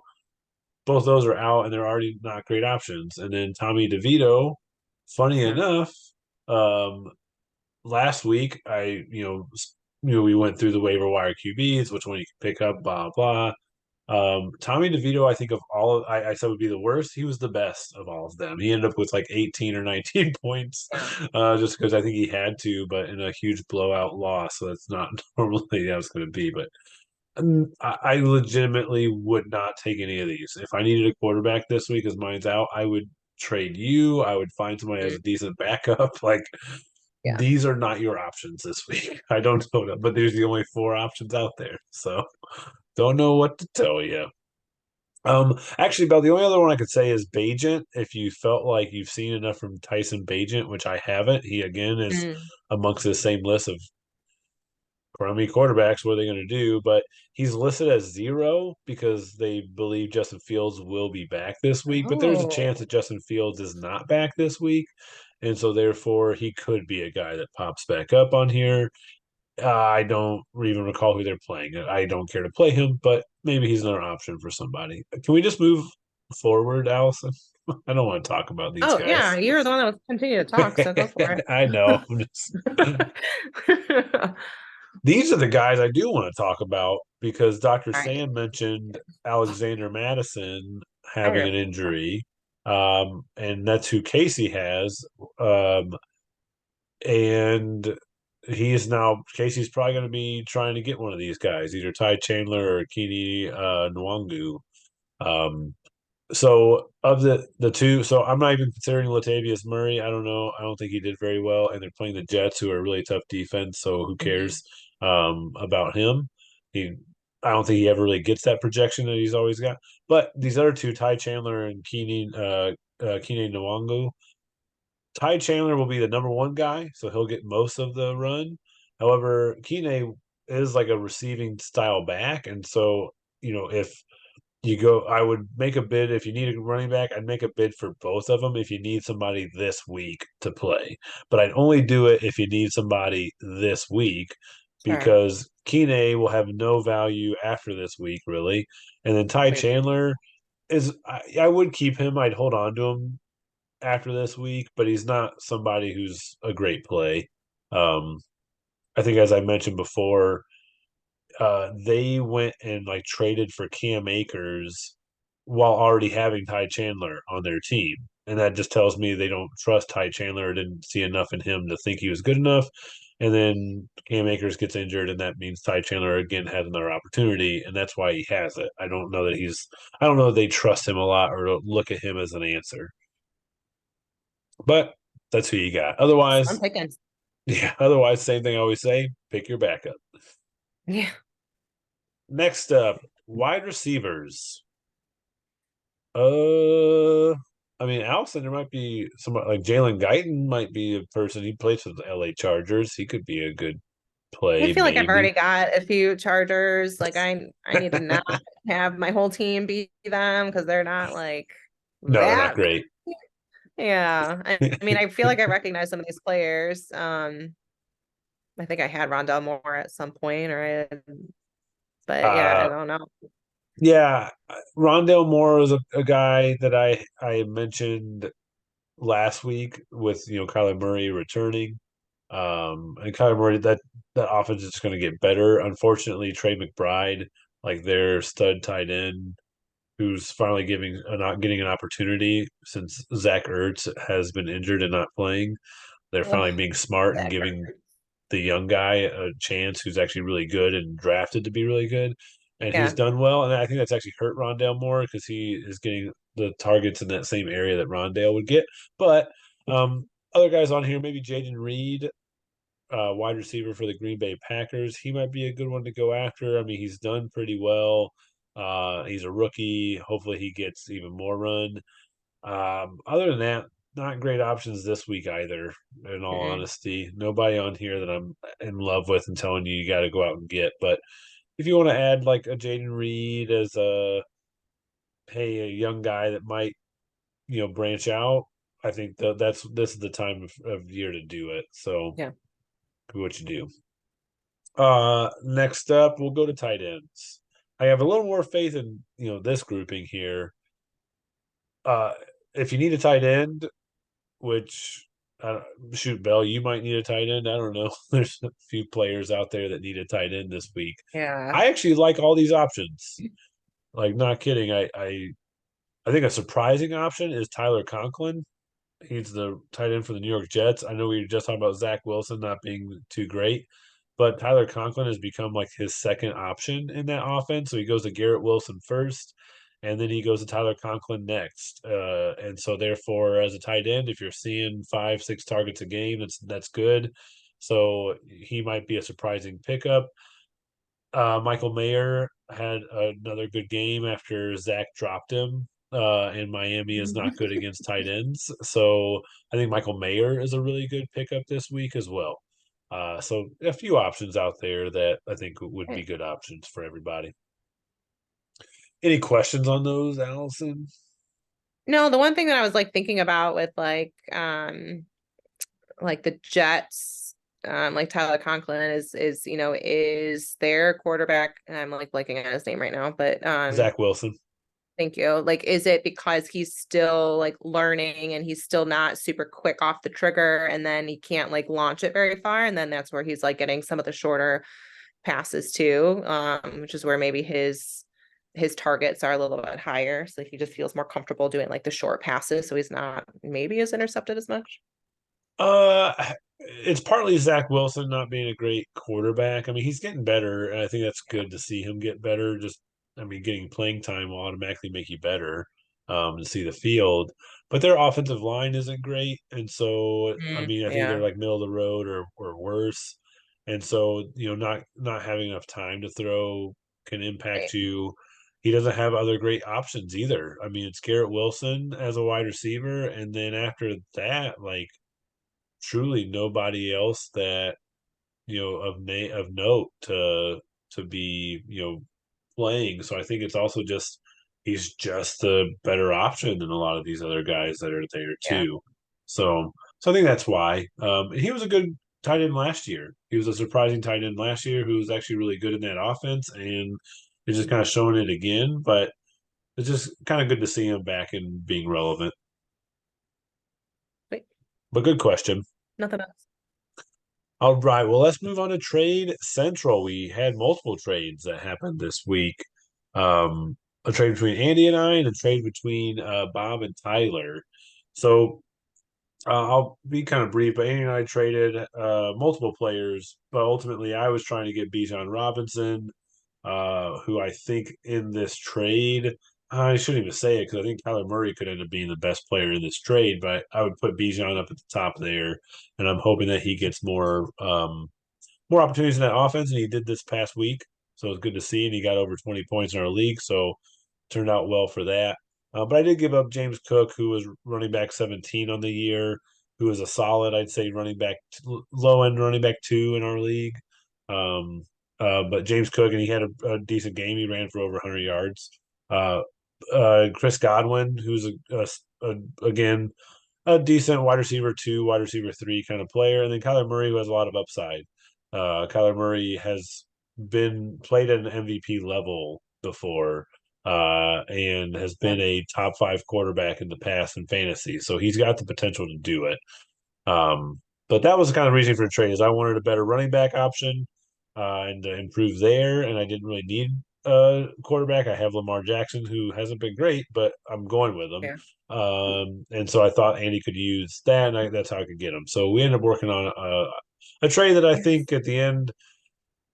both those are out, and they're already not great options. And then Tommy DeVito, funny Yeah. enough, um, last week we went through the waiver wire QBs, which one you can pick up, blah blah. Tommy DeVito, I think of all of, I said would be the worst. He was the best of all of them. He ended up with like 18 or 19 points, Yeah. just because I think he had to, but in a huge blowout loss. So that's not normally how it's going to be. But I legitimately would not take any of these. If I needed a quarterback this week, as mine's out, I would trade you. I would find somebody as Mhm. a decent backup. Like Yeah. these are not your options this week. I don't know, but there's the only four options out there. So don't know what to tell you. Actually, Bell, the only other one I could say is Bajent. If you felt like you've seen enough from Tyson Bajent, which I haven't, he again is Mm. amongst the same list of crummy quarterbacks. What are they going to do? But he's listed as zero because they believe Justin Fields will be back this week. But there's a chance Oh. that Justin Fields is not back this week. And so therefore he could be a guy that pops back up on here. I don't even recall who they're playing. I don't care to play him, but maybe he's another option for somebody. Can we just move forward, Allison? I don't want to talk about these Oh yeah, guys. you're the one that was continue to talk, so go for I know. it. These are the guys I do want to talk about because Dr. All right. Sam mentioned Alexander Madison I having an ref- injury, and that's who Casey has. Um, and he's now Casey's probably going to be trying to get one of these guys, either Ty Chandler or Kini Nwangu. Um, so of the two, so I'm not even considering Latavius Murray. I don't know. I don't think he did very well, and they're playing the Jets, who are a really tough defense. So who Mhm. cares about him? He, I don't think he ever really gets that projection that he's always got. But these other two, Ty Chandler and Keenan Nwangu, Ty Chandler will be the number one guy, so he'll get most of the run. However, Keenan is like a receiving style back, and so if you go, I would make a bid if you need a running back. I'd make a bid for both of them if you need somebody this week to play. But I'd only do it if you need somebody this week Sure. because Keenan will have no value after this week, really. And then Ty Wait. Chandler I would keep him. I'd hold on to him after this week, but he's not somebody who's a great play. Um, I think, as I mentioned before, they went and like traded for Cam Akers while already having Ty Chandler on their team. And that just tells me they don't trust Ty Chandler or didn't see enough in him to think he was good enough. And then Cam Akers gets injured, and that means Ty Chandler again has another opportunity, and that's why he has it. I don't know that they trust him a lot or look at him as an answer. But that's who you got. I'm Otherwise, picking. yeah, otherwise, same thing I always say, pick your backup. Yeah. Next up, wide receivers. Uh, I mean, Allison, there might be somebody like Jalen Guyton might be a person. He plays for the LA Chargers. He could be a good I play, feel like I've maybe. already got a few Chargers. Like I need to not have my whole team be them because they're not like No, they're not that. great. Yeah. I mean, I feel like I recognize some of these players. I think I had Rondell Moore at some point, but yeah, I uh, don't know. yeah, Rondale Moore was a guy that I mentioned last week with Kyler Murray returning. And Kyler Murray, that offense is just going to get better. Unfortunately, Trey McBride, like their stud tight end, who's finally not getting an opportunity since Zach Ertz has been injured and not playing. They're Ugh, finally being smart and that giving hurts. the young guy a chance who's actually really good and drafted to be really good. And he's Yeah. done well. And I think that's actually hurt Rondale more because he is getting the targets in that same area that Rondale would get. But other guys on here, maybe Jaden Reed, wide receiver for the Green Bay Packers. He might be a good one to go after. I mean, he's done pretty well. He's a rookie. Hopefully, he gets even more run. Other than that, not great options this week either. In all Mm-mm. honesty, nobody on here that I'm in love with and telling you got to go out and get. But if you want to add like a Jaden Reed as a young guy that might branch out, I think this is the time of year to do it. So Yeah. what you do. Next up, we'll go to tight ends. I have a little more faith in this grouping here. Uh, if you need a tight end, which shoot, Bell, you might need a tight end. I don't know. There's a few players out there that need a tight end this week. Yeah. I actually like all these options. Like, not kidding. I think a surprising option is Tyler Conklin. He's the tight end for the New York Jets. I know we were just talking about Zach Wilson not being too great, but Tyler Conklin has become like his second option in that offense. So he goes to Garrett Wilson first, and then he goes to Tyler Conklin next. And so therefore, as a tight end, if you're seeing 5, 6 targets a game, that's good. So he might be a surprising pickup. Michael Mayer had another good game after Zach dropped him. And Miami is not good against tight ends. So I think Michael Mayer is a really good pickup this week as well. So a few options out there that I think would be Right. good options for everybody. Any questions on those, Allison? No, the one thing that I was like thinking about with like the Jets, like Tyler Conklin is is their quarterback, and I'm like blanking on his name right now, but Zach Wilson. thank you. Like, is it because he's still like learning and he's still not super quick off the trigger, and then he can't like launch it very far, and then that's where he's like getting some of the shorter passes too, which is where maybe his targets are a little bit higher, so he just feels more comfortable doing like the short passes, so he's not maybe as intercepted as much. Uh, it's partly Zach Wilson not being a great quarterback. I mean, he's getting better, and I think that's good to see him get better. Just, I mean, getting playing time will automatically make you better, to see the field. But their offensive line isn't great, and so I mean, I think they're Yeah. like middle of the road or worse. And so, not having enough time to throw can impact Right. you. He doesn't have other great options either. I mean, it's Garrett Wilson as a wide receiver, and then after that, like truly nobody else that of note to be playing. So I think it's also just he's just a better option than a lot of these other guys that are there Yeah. too. So I think that's why. He was a good tight end last year. He was a surprising tight end last year who was actually really good in that offense, and is just kind of showing it again. But it's just kind of good to see him back and being relevant. Wait, But good question. nothing else. All right. Well, let's move on to Trade Central. We had multiple trades that happened this week. A trade between Andy and I, and a trade between Bob and Tyler. So I'll be kind of brief, but Andy and I traded multiple players, but ultimately I was trying to get Bijan Robinson, who I think in this trade, I shouldn't even say it because I think Kyler Murray could end up being the best player in this trade, but I would put Bijan up at the top there, and I'm hoping that he gets more opportunities in that offense, and he did this past week. So it's good to see, and he got over 20 points in our league, so turned out well for that. But I did give up James Cook, who was running back 17 on the year, who is a solid, I'd say, running back, low end running back 2 in our league. Um, but James Cook, and he had a decent game. He ran for over 100 yards. Uh, Chris Godwin, who's again a decent wide receiver 2, wide receiver 3 kind of player, and then Kyler Murray, who has a lot of upside. Kyler Murray has been played at an MVP level before, and has Yeah. been a top 5 quarterback in the past in fantasy, so he's got the potential to do it. Um, but that was the kind of reason for the trade is I wanted a better running back option, and to improve there, and I didn't really need a quarterback. I have Lamar Jackson, who hasn't been great, but I'm going with him. Yeah. And so I thought Andy could use that, and that's how I could get him. So we ended up working on a trade that I think at the end,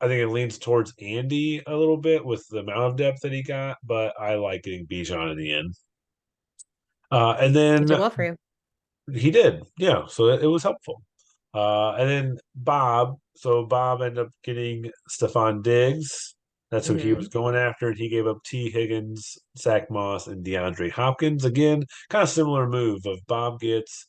I think it leans towards Andy a little bit with the amount of depth that he got, but I like getting Bijan in the end. And It did then well for you. he did, yeah. So it was helpful. And then Bob, so Bob ended up getting Stephon Diggs. That's who he was Hmm. going after. And he gave up T. Higgins, Zach Moss, and DeAndre Hopkins. Again, kind of similar move of Bob gets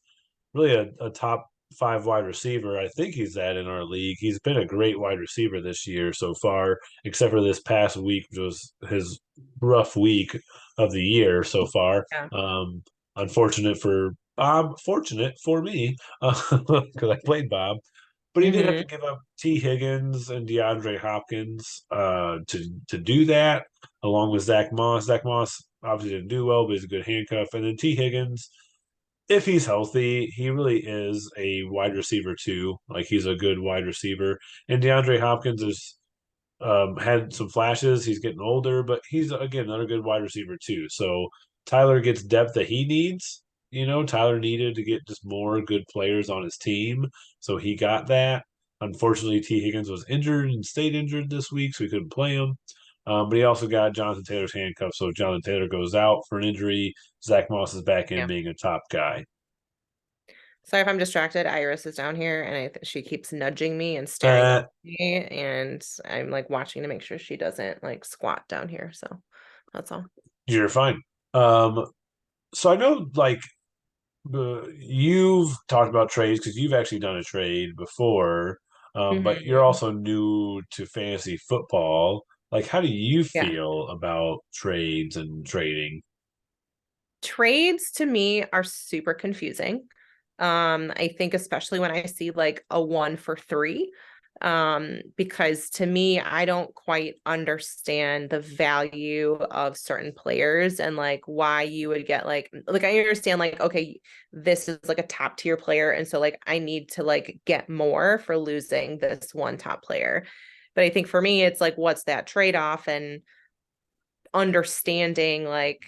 really a top 5 wide receiver. I think he's that in our league. He's been a great wide receiver this year so far, except for this past week, which was his rough week of the year so far. Yeah. Unfortunate for Bob, fortunate for me, because I played Bob. But he did have to Hmm. give up T. Higgins and DeAndre Hopkins to do that, along with Zach Moss. Zach Moss obviously didn't do well, but he's a good handcuff. And then T. Higgins, if he's healthy, he really is a wide receiver too. Like he's a good wide receiver. And DeAndre Hopkins is had some flashes. He's getting older, but he's again another good wide receiver too. So Tyler gets depth that he needs. Tyler needed to get just more good players on his team, so he got that. Unfortunately, T. Higgins was injured and stayed injured this week, so he couldn't play him. But he also got Jonathan Taylor's handcuffs, so if Jonathan Taylor goes out for an injury, Zach Moss is back in Yeah. being a top guy. Sorry if I'm distracted. Iris is down here and she keeps nudging me and staring Uh, up at me, and I'm like watching to make sure she doesn't like squat down here. So that's all. you're fine. Um, so I know, like, you've talked about trades because you've actually done a trade before, but you're Mhm. also new to fantasy football. Like, how do you Yeah. feel about trades and trading? Trades to me are super confusing. I think especially when I see like a 1 for 3, because to me, I don't quite understand the value of certain players and like why you would get like I understand like, okay, this is like a top tier player, and so like I need to like get more for losing this one top player. But I think for me, it's like, what's that trade-off, and understanding like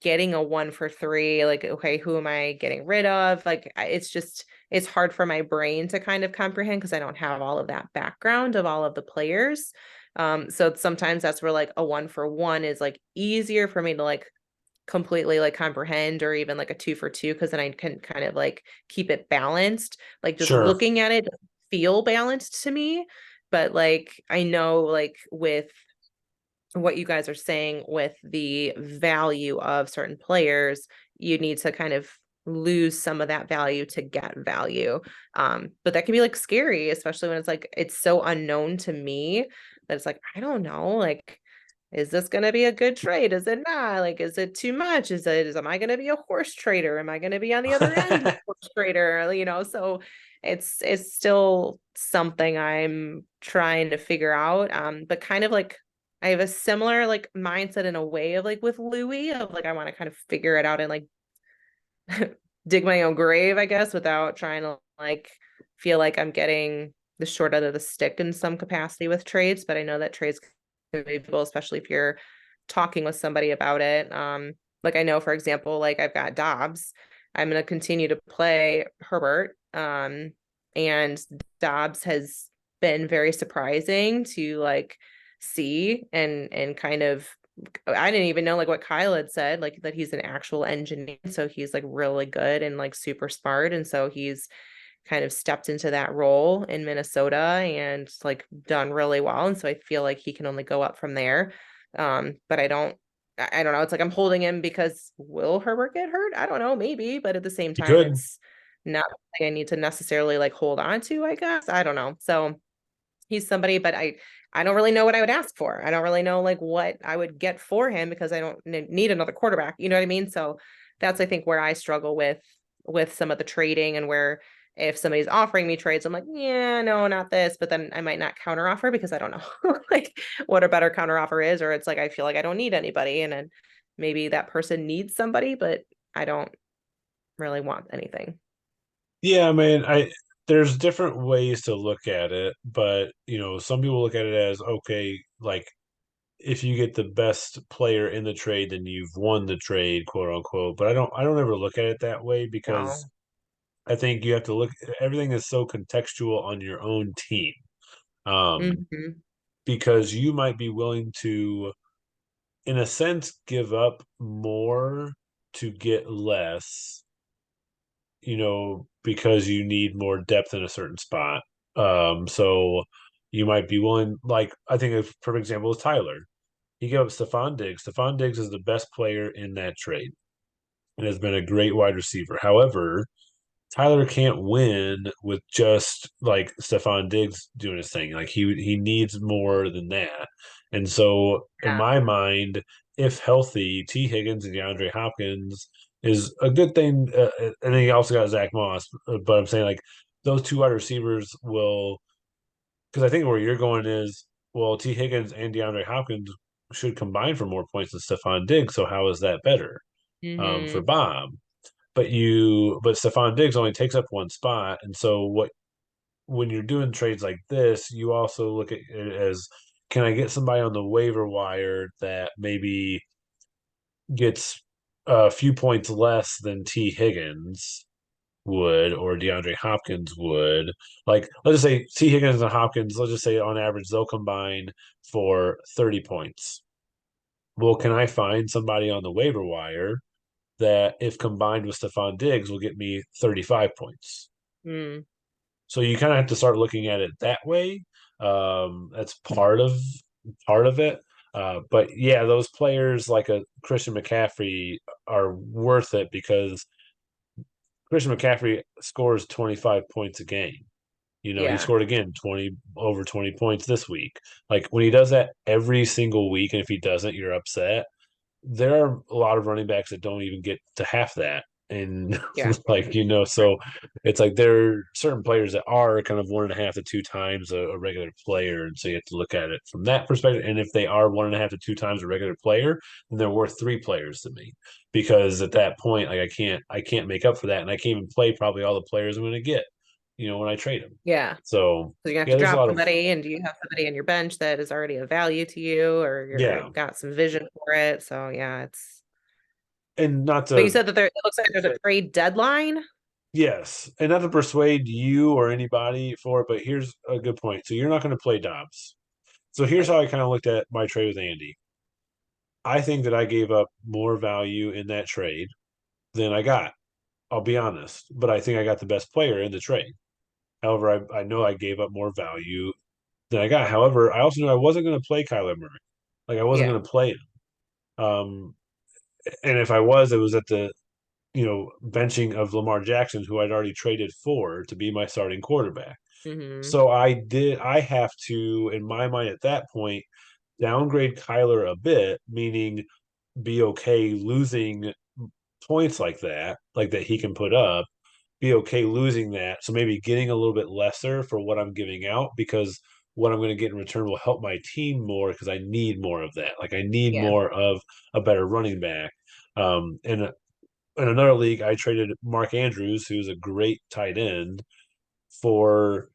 getting a 1 for 3, like, okay, who am I getting rid of? Like, it's just, it's hard for my brain to kind of comprehend because I don't have all of that background of all of the players. So sometimes that's where like a 1 for 1 is like easier for me to like completely like comprehend, or even like a 2 for 2, because then I can kind of like keep it balanced. Like just Sure, looking at it feel balanced to me. But like I know like with what you guys are saying with the value of certain players, you need to kind of lose some of that value to get value. But that can be like scary, especially when it's like it's so unknown to me that it's like, I don't know, like, is this gonna be a good trade? Is it not? Like, is it too much? Am I gonna be a horse trader? Am I gonna be on the other end of a horse trader? So it's still something I'm trying to figure out. But kind of like I have a similar like mindset in a way of like with Louis of like I want to kind of figure it out and like dig my own grave, I guess, without trying to like feel like I'm getting the short end of the stick in some capacity with trades. But I know that trades can be valuable, especially if you're talking with somebody about it. Like I know, for example, like I've got Dobbs. I'm gonna continue to play Herbert. And Dobbs has been very surprising to like see and kind of, I didn't even know like what Kyle had said, like that he's an actual engineer. So he's like really good and like super smart. And so he's kind of stepped into that role in Minnesota and like done really well. And so I feel like he can only go up from there. But I don't know. It's like I'm holding him because will Herbert get hurt? I don't know, maybe, but at the same you time, could. it's not something I need to necessarily like hold on to, I guess. I don't know. So he's somebody, but I don't really know what I would ask for. I don't really know like what I would get for him because I don't need another quarterback. You know what I mean? So that's I think where I struggle with some of the trading, and where if somebody's offering me trades, I'm like, yeah, no, not this. But then I might not counter offer because I don't know like what a better counter offer is, or it's like I feel like I don't need anybody, and then maybe that person needs somebody, but I don't really want anything. Yeah, I mean, I there's different ways to look at it, but some people look at it as okay, like if you get the best player in the trade, then you've won the trade, quote unquote. But I don't ever look at it that way because No. I think you have to look. Everything is so contextual on your own team, um, Hmm. because you might be willing to, in a sense, give up more to get less, because you need more depth in a certain spot. So you might be willing, like I think a perfect example is Tyler. He gave up Stephon Diggs. Stephon Diggs is the best player in that trade and has been a great wide receiver. However, Tyler can't win with just like Stephon Diggs doing his thing. Like he needs more than that. And so in Yeah. my mind, if healthy, T. Higgins and DeAndre Hopkins is a good thing. And then he also got Zach Moss. But I'm saying like those two wide receivers will, because I think where you're going is, well, T. Higgins and DeAndre Hopkins should combine for more points than Stephon Diggs. So how is that better for Hmm. Bob? But Stephon Diggs only takes up one spot, and so when you're doing trades like this, you also look at it as can I get somebody on the waiver wire that maybe gets a few points less than T. Higgins would or DeAndre Hopkins would? Like, let's just say T. Higgins and Hopkins, let's just say on average they'll combine for 30 points. Well, can I find somebody on the waiver wire that, if combined with Stephon Diggs, will get me 35 points? Mm, So you kind of have to start looking at it that way. That's part of it. But yeah, those players like a Christian McCaffrey are worth it because Christian McCaffrey scores 25 points a game. He yeah. scored again 20 over 20 points this week. Like when he does that every single week, and if he doesn't, you're upset. There are a lot of running backs that don't even get to half that. And Yeah. so it's like there are certain players that are kind of 1.5 to 2 times a regular player. And so you have to look at it from that perspective. And if they are 1.5 to 2 times a regular player, then they're worth 3 players to me. Because at that point, like I can't make up for that. And I can't even play probably all the players I'm gonna get, when I trade them. Yeah. So So you're gonna have yeah, to there's a drop lot of somebody, and do you have somebody in your bench that is already of value to you, or you're yeah. got some vision for it? So yeah, it's. And not But you to said that it looks like there's a trade deadline. Yes, and not to persuade you or anybody for it, but here's a good point. So you're not going to play Dobbs. So here's Right. how I kind of looked at my trade with Andy. I think that I gave up more value in that trade than I got. I'll be honest, but I think I got the best player in the trade. However, I know I gave up more value than I got. However, I also knew I wasn't going to play Kyler Murray. Like I wasn't Yeah. going to play him. Um, and if I was, it was at the benching of Lamar Jackson, who I'd already traded for to be my starting quarterback. Hmm. So I have to, in my mind at that point, downgrade Kyler a bit, meaning be okay losing points like that he can put up, be okay losing that. So maybe getting a little bit lesser for what I'm giving out because what I'm going to get in return will help my team more because I need more of that. Like I need Yeah. more of a better running back. And in another league, I traded Mark Andrews, who's a great tight end, for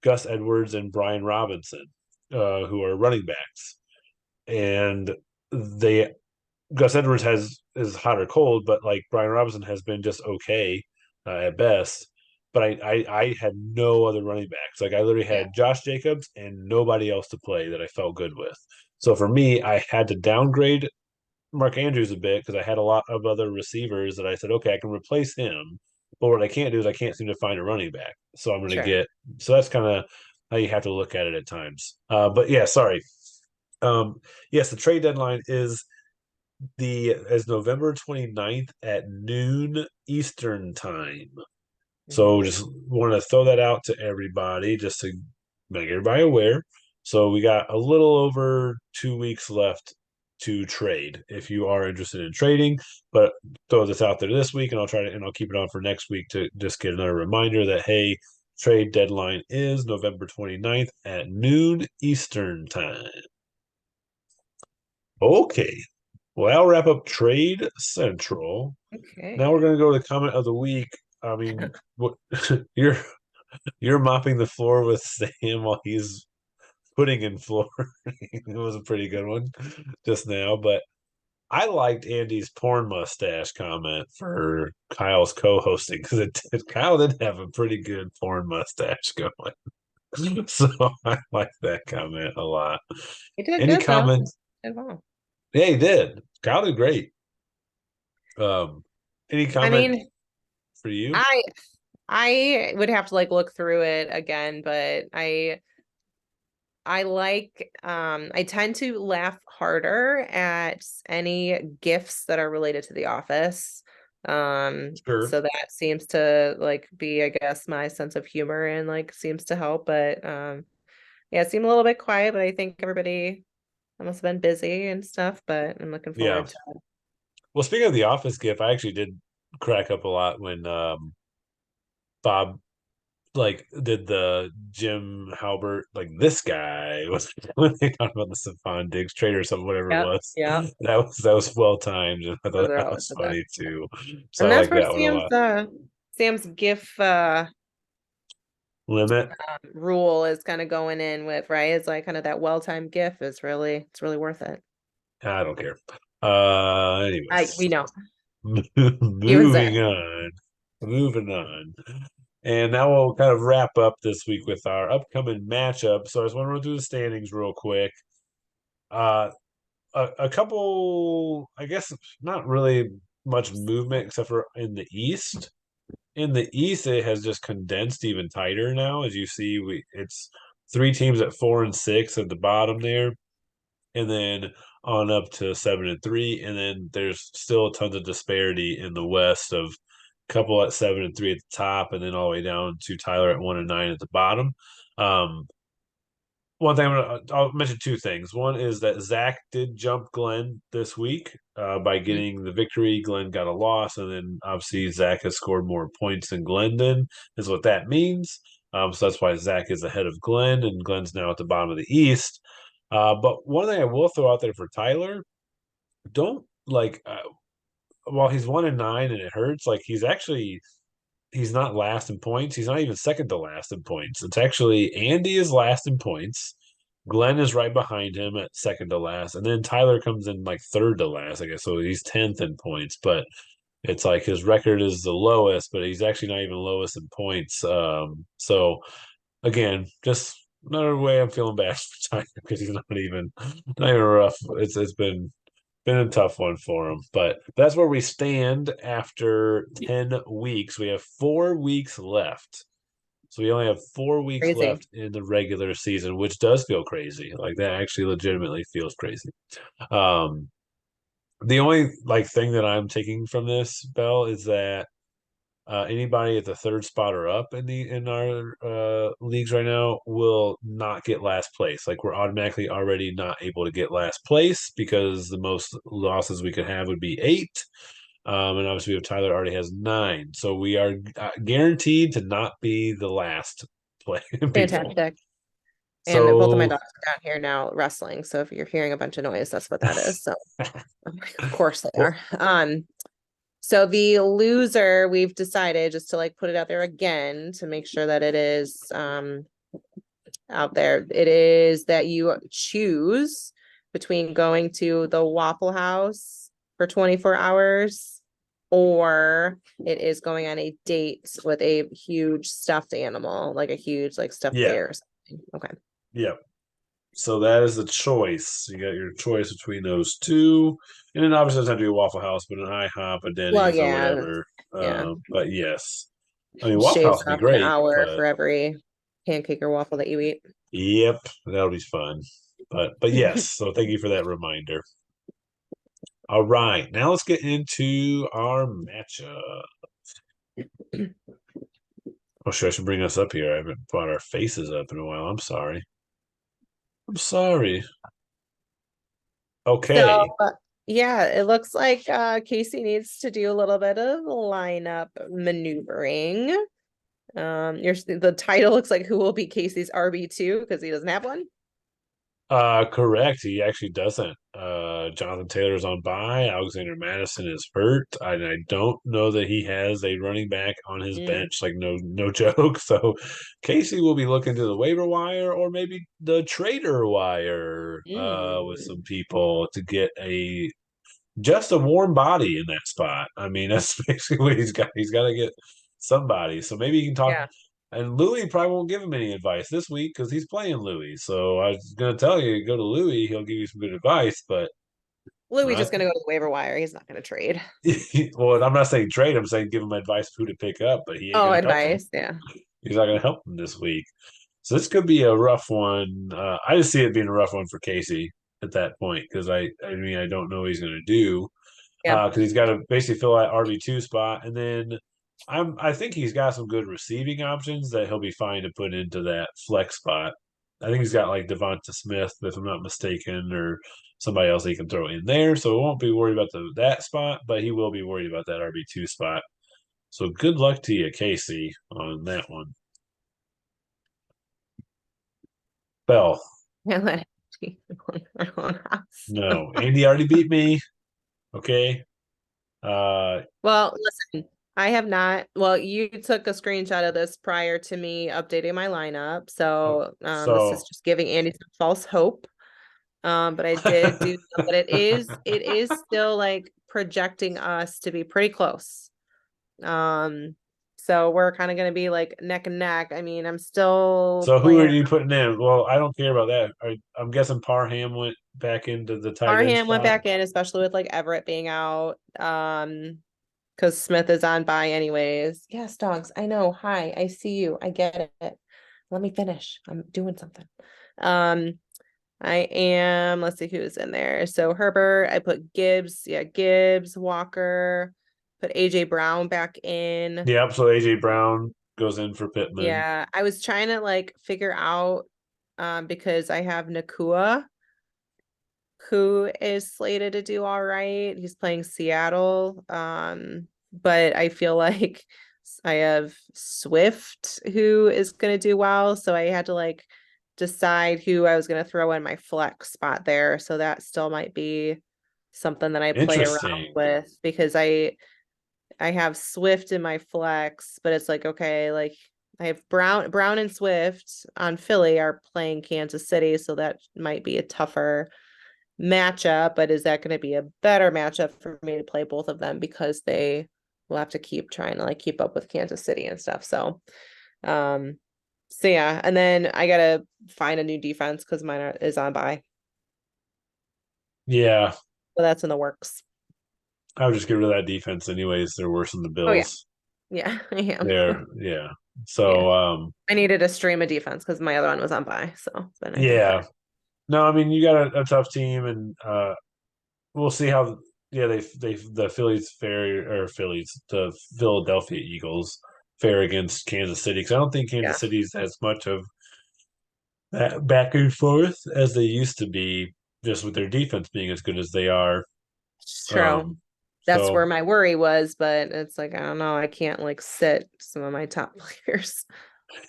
Gus Edwards and Brian Robinson, who are running backs. And they Gus Edwards is hot or cold, but like Brian Robinson has been just okay at best. But I had no other running backs. Like I literally Yeah. had Josh Jacobs and nobody else to play that I felt good with. So for me, I had to downgrade Mark Andrews a bit because I had a lot of other receivers that I said, okay, I can replace him. But what I can't do is I can't seem to find a running back. So I'm going to Sure. get, so that's kind of how you have to look at it at times. But yeah, sorry. Yes, the trade deadline is November 29th at noon Eastern time. So Hmm. just want to throw that out to everybody just to make everybody aware. So we got a little over 2 weeks left to trade if you are interested in trading. But throw this out there this week, and I'll keep it on for next week to just get another reminder that hey, trade deadline is November 29th at noon Eastern time. Okay. Well, I'll wrap up Trade Central. Now Okay. we're going to go to comment of the week. I mean, what you're you're mopping the floor with Sam while he's putting in floor. It was a pretty good one just now, but I liked Andy's porn mustache comment for Kyle's co-hosting because Kyle did have a pretty good porn mustache going. So I like that comment a lot. You did Any good though. comments? Did well. Yeah, he did. Kyle did great. Um, any I comment mean, for you? I I would have to like look through it again, but I tend to laugh harder at any gifts that are related to The Office. Sure. So that seems to like be, I guess, my sense of humor and like seems to help. But yeah, it seemed a little bit quiet, but I think everybody must have been busy and stuff, but I'm looking Yeah. forward to Well, speaking of the Office gift, I actually did crack up a lot when Bob like did the Jim Halbert like this guy was when they talked about the Stephon Diggs trade or something, whatever it Yep, was. yep. That was well timed, and I Those thought are that always was the best. funny too. So And I that's like where that one a lot. Sam's GIF limit. Rule is kind of going in with, right? It's like kind of that well-timed GIF is it's really worth it. I don't care. We Anyways, know. Even Zach. moving on. Moving on. And now we'll kind of wrap up this week with our upcoming matchup. So I just want to run through the standings real quick. Uh, a couple, I guess, not really much movement except for in the East. In the East, it has just condensed even tighter now. As you see, it's three teams at 4 and 6 at the bottom there, and then on up to 7 and 3, and then there's still tons of disparity in the West of a couple at 7 and 3 at the top, and then all the way down to Tyler at 1 and 9 at the bottom. Um, One thing I'll mention two things. One is that Zach did jump Glenn this week by Mhm. getting the victory. Glenn got a loss, and then obviously Zach has scored more points than Glenn did, is what that means. So that's why Zach is ahead of Glenn, and Glenn's now at the bottom of the East. But one thing I will throw out there for Tyler, don't like while he's 1 and 9 and it hurts, like he's not last in points. He's not even second to last in points. It's actually Andy is last in points. Glenn is right behind him at second to last, and then Tyler comes in like third to last, I guess. So he's 10th in points, but it's like his record is the lowest, but he's actually not even lowest in points. So again, just another way I'm feeling bad for Tyler because he's not even rough. It's been a tough one for him, but that's where we stand after 10 weeks. We have 4 weeks left. So we only have 4 weeks Crazy. left in the regular season, which does feel crazy. Like that actually legitimately feels crazy. Um, the only like thing that I'm taking from this, Bell, is that anybody at the third spot or up in our leagues right now will not get last place. Like we're automatically already not able to get last place because the most losses we could have would be 8. And obviously we have Tyler already has 9. So we are guaranteed to not be the last play people. Fantastic. And both of my So dogs are down here now wrestling. So if you're hearing a bunch of noise, that's what that is. So of course they well, are. So the loser, we've decided just to like put it out there again to make sure that it is out there. It is that you choose between going to the Waffle House for 24 hours or it is going on a date with a huge stuffed animal, like a huge like stuffed yeah, bear or something. Okay. yeah. So that is the choice. You got your choice between those two, and then obviously it doesn't have to be a Waffle House, but an IHOP, a Well, Denny's, or yeah, whatever. yeah. But yes, I mean Waffle Shaves House would be off an great, hour but for every pancake or waffle that you eat. yep, that'll be fun. But yes, so thank you for that reminder. All right, now let's get into our matchup. Oh, sure, I should bring us up here. I haven't brought our faces up in a while. I'm sorry. I'm sorry. So, Okay. yeah, it looks like Casey needs to do a little bit of lineup maneuvering. The title looks like who will be Casey's RB2 because he doesn't have one. Correct. He actually doesn't. Jonathan Taylor's on bye. Alexander Madison is hurt. I don't know that he has a running back on his Mm, bench. Like no joke. So Casey will be looking to the waiver wire or maybe the trader wire with mm, some people to get a just a warm body in that spot. I mean, that's basically what he's got. He's got to get somebody. So maybe he can talk. yeah. And Louis probably won't give him any advice this week because he's playing Louis. So I was going to tell you, go to Louis. He'll give you some good advice. But Louis I, just gonna go to the waiver wire. He's not gonna trade. well, I'm not saying trade. I'm saying give him advice who to pick up. But he ain't Oh, going to help him. advice. Yeah. He's not going to help him this week. So this could be a rough one. I just see it being a rough one for Casey at that point because I mean, I don't know what he's going to do Yeah. because he's got to basically fill that RB2 spot, and then I think he's got some good receiving options that he'll be fine to put into that flex spot. I think he's got like Devonta Smith, if I'm not mistaken, or somebody else he can throw in there, so he won't be worried about that spot, but he will be worried about that RB2 spot. So good luck to you, Casey, on that one. Bell, And let it their own house. no, Andy already beat me. Okay, uh, Well, listen, I have not. Well, you took a screenshot of this prior to me updating my lineup. So this is So just giving Andy some false hope. But I did do, but it is still like projecting us to be pretty close. Um, so we're kind of going to be like neck and neck. I mean, I'm still so who are playing. you putting in? Well, I don't care about that. I'm guessing Parham went back into the tight end Parham went spot. back in, especially with like Everett being out. Because Smith is on bye anyways. Yes, dogs. I know. Hi, I see you. I get it. Let me finish. I'm doing something. Um, I am, let's see who's in there. So Herbert, I put Gibbs, yeah, Gibbs, Walker, put AJ Brown back in. Yep. So AJ Brown goes in for Pittman. Yeah, I was trying to like figure out because I have Nakua who is slated to do all right. He's playing Seattle. But I feel like I have Swift who is gonna do well. So I had to like decide who I was gonna throw in my flex spot there. So that still might be something that I play around Interesting. with because I have Swift in my flex, but it's like okay, like I have Brown and Swift on Philly are playing Kansas City, so that might be a tougher matchup, but is that going to be a better matchup for me to play both of them because they will have to keep trying to like keep up with Kansas City and stuff. Um, so yeah, and then I gotta find a new defense because is on bye. Yeah. So that's in the works. I would just get rid of that defense anyways. They're worse than the Oh yeah, Bills. yeah, I am. They're yeah. Yeah, So I needed a stream of defense because my other one was on bye, so it's been I think better. yeah. No, I mean you got a tough team and we'll see how yeah they the Phillies fare or Phillies the Philadelphia Eagles fare against Kansas City because I don't think Yeah, Kansas City's as much of that back and forth as they used to be just with their defense being as good as they are. it's true. Um, That's where so my worry was, but it's like I don't know. I can't like sit some of my top players.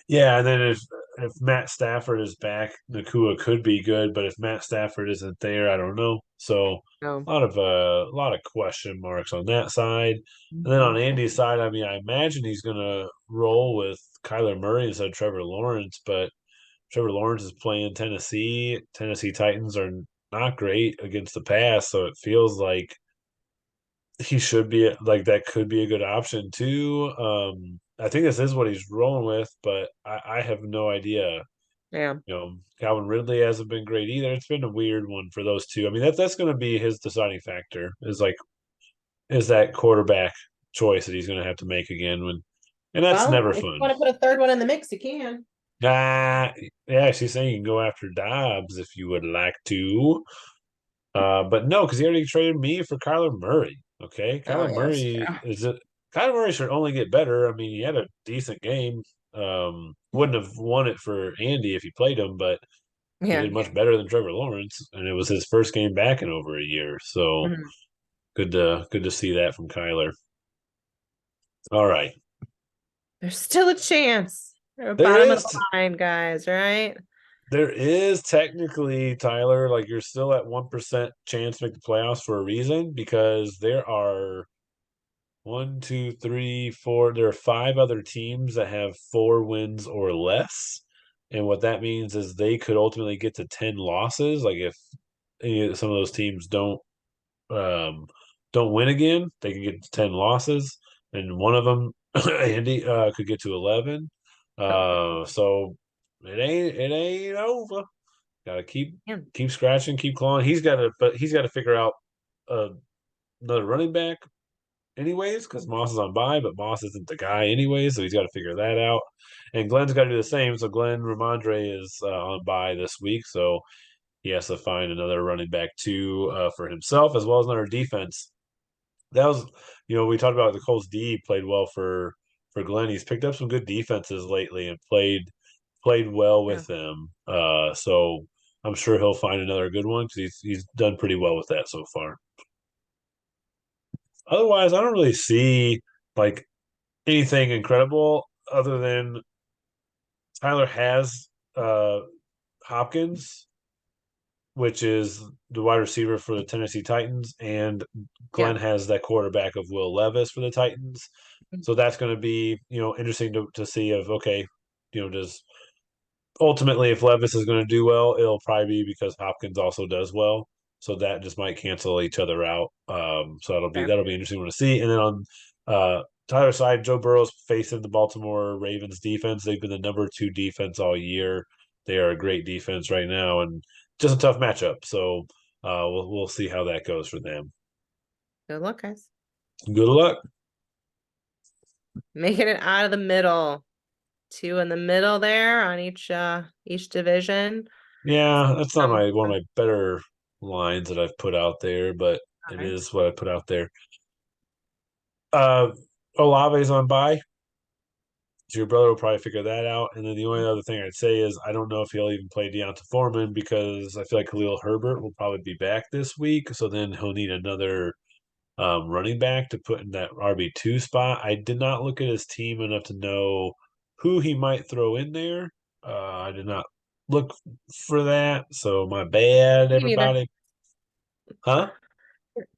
yeah, and then if Matt Stafford is back, Nakua could be good, but if Matt Stafford isn't there, I don't know. So No. a lot of question marks on that side. And then on Mhm. Andy's side, I mean, I imagine he's gonna roll with Kyler Murray instead of Trevor Lawrence, but Trevor Lawrence is playing Tennessee. Tennessee Titans are not great against the pass, so it feels like he should be like that could be a good option too. I think this is what he's rolling with, but I have no idea. Yeah. Calvin Ridley hasn't been great either. It's been a weird one for those two. I mean, that's going to be his deciding factor. Is that quarterback choice that he's going to have to make again when, and that's Well, never if you fun. want to put a third one in the mix, you can. Ah, yeah, she's saying you can go after Dobbs if you would like to. But no, because he already traded me for Kyler Murray. Okay, Oh, yeah, that's true. Kyler Murray should only get better. I mean, he had a decent game. Wouldn't have won it for Andy if he played him, but he Yeah. did much better than Trevor Lawrence, and it was his first game back in over a year. So Mhm. good to see that from Kyler. All right, There's still a chance. We're there bottom of is the line, guys, right? there is technically Tyler like you're still at 1% chance to make the playoffs for a reason because there are one, two, three, four. There are five other teams that have 4 wins or less. And what that means is they could ultimately get to 10 losses. Like if some of those teams um, don't win again, they can get to 10 losses. And one of them, Andy, could get to 11. Oh, So it ain't over. Gotta man. keep scratching, keep clawing. He's got to figure out uh, another running back anyways, because Moss is on bye, but Moss isn't the guy anyways, so he's got to figure that out. And Glenn's got to do the same. So Glenn Ramondre is on bye this week, so he has to find another running back too for himself as well as another defense. That was, we talked about the Colts D played well for Glenn. He's picked up some good defenses lately and played well Yeah. with them. So I'm sure he'll find another good one because he's done pretty well with that so far. Otherwise, I don't really see like anything incredible other than Tyler has uh, Hopkins, which is the wide receiver for the Tennessee Titans, and Yeah. Glenn has that quarterback of Will Levis for the Titans. So that's going to be, interesting to see okay, does ultimately if Levis is going to do well, it'll probably be because Hopkins also does well. So that just might cancel each other out. So Fair. that'll be interesting one to see. And then on Tyler's side, Joe Burrow's facing the Baltimore Ravens defense. They've been the number 2 defense all year. They are a great defense right now, and just a tough matchup. So we'll see how that goes for them. Good luck, guys. Good luck. Making it out of the middle. 2 in the middle there on each division. Yeah, that's not one of my better lines that I've put out there, but it Okay. is what I put out there. Olave's on bye. So your brother will probably figure that out. And then the only other thing I'd say is I don't know if he'll even play Deonta Foreman because I feel like Khalil Herbert will probably be back this week. So then he'll need another running back to put in that RB2 spot. I did not look at his team enough to know who he might throw in there. I did not look for that. So my bad, Me neither. everybody. Huh?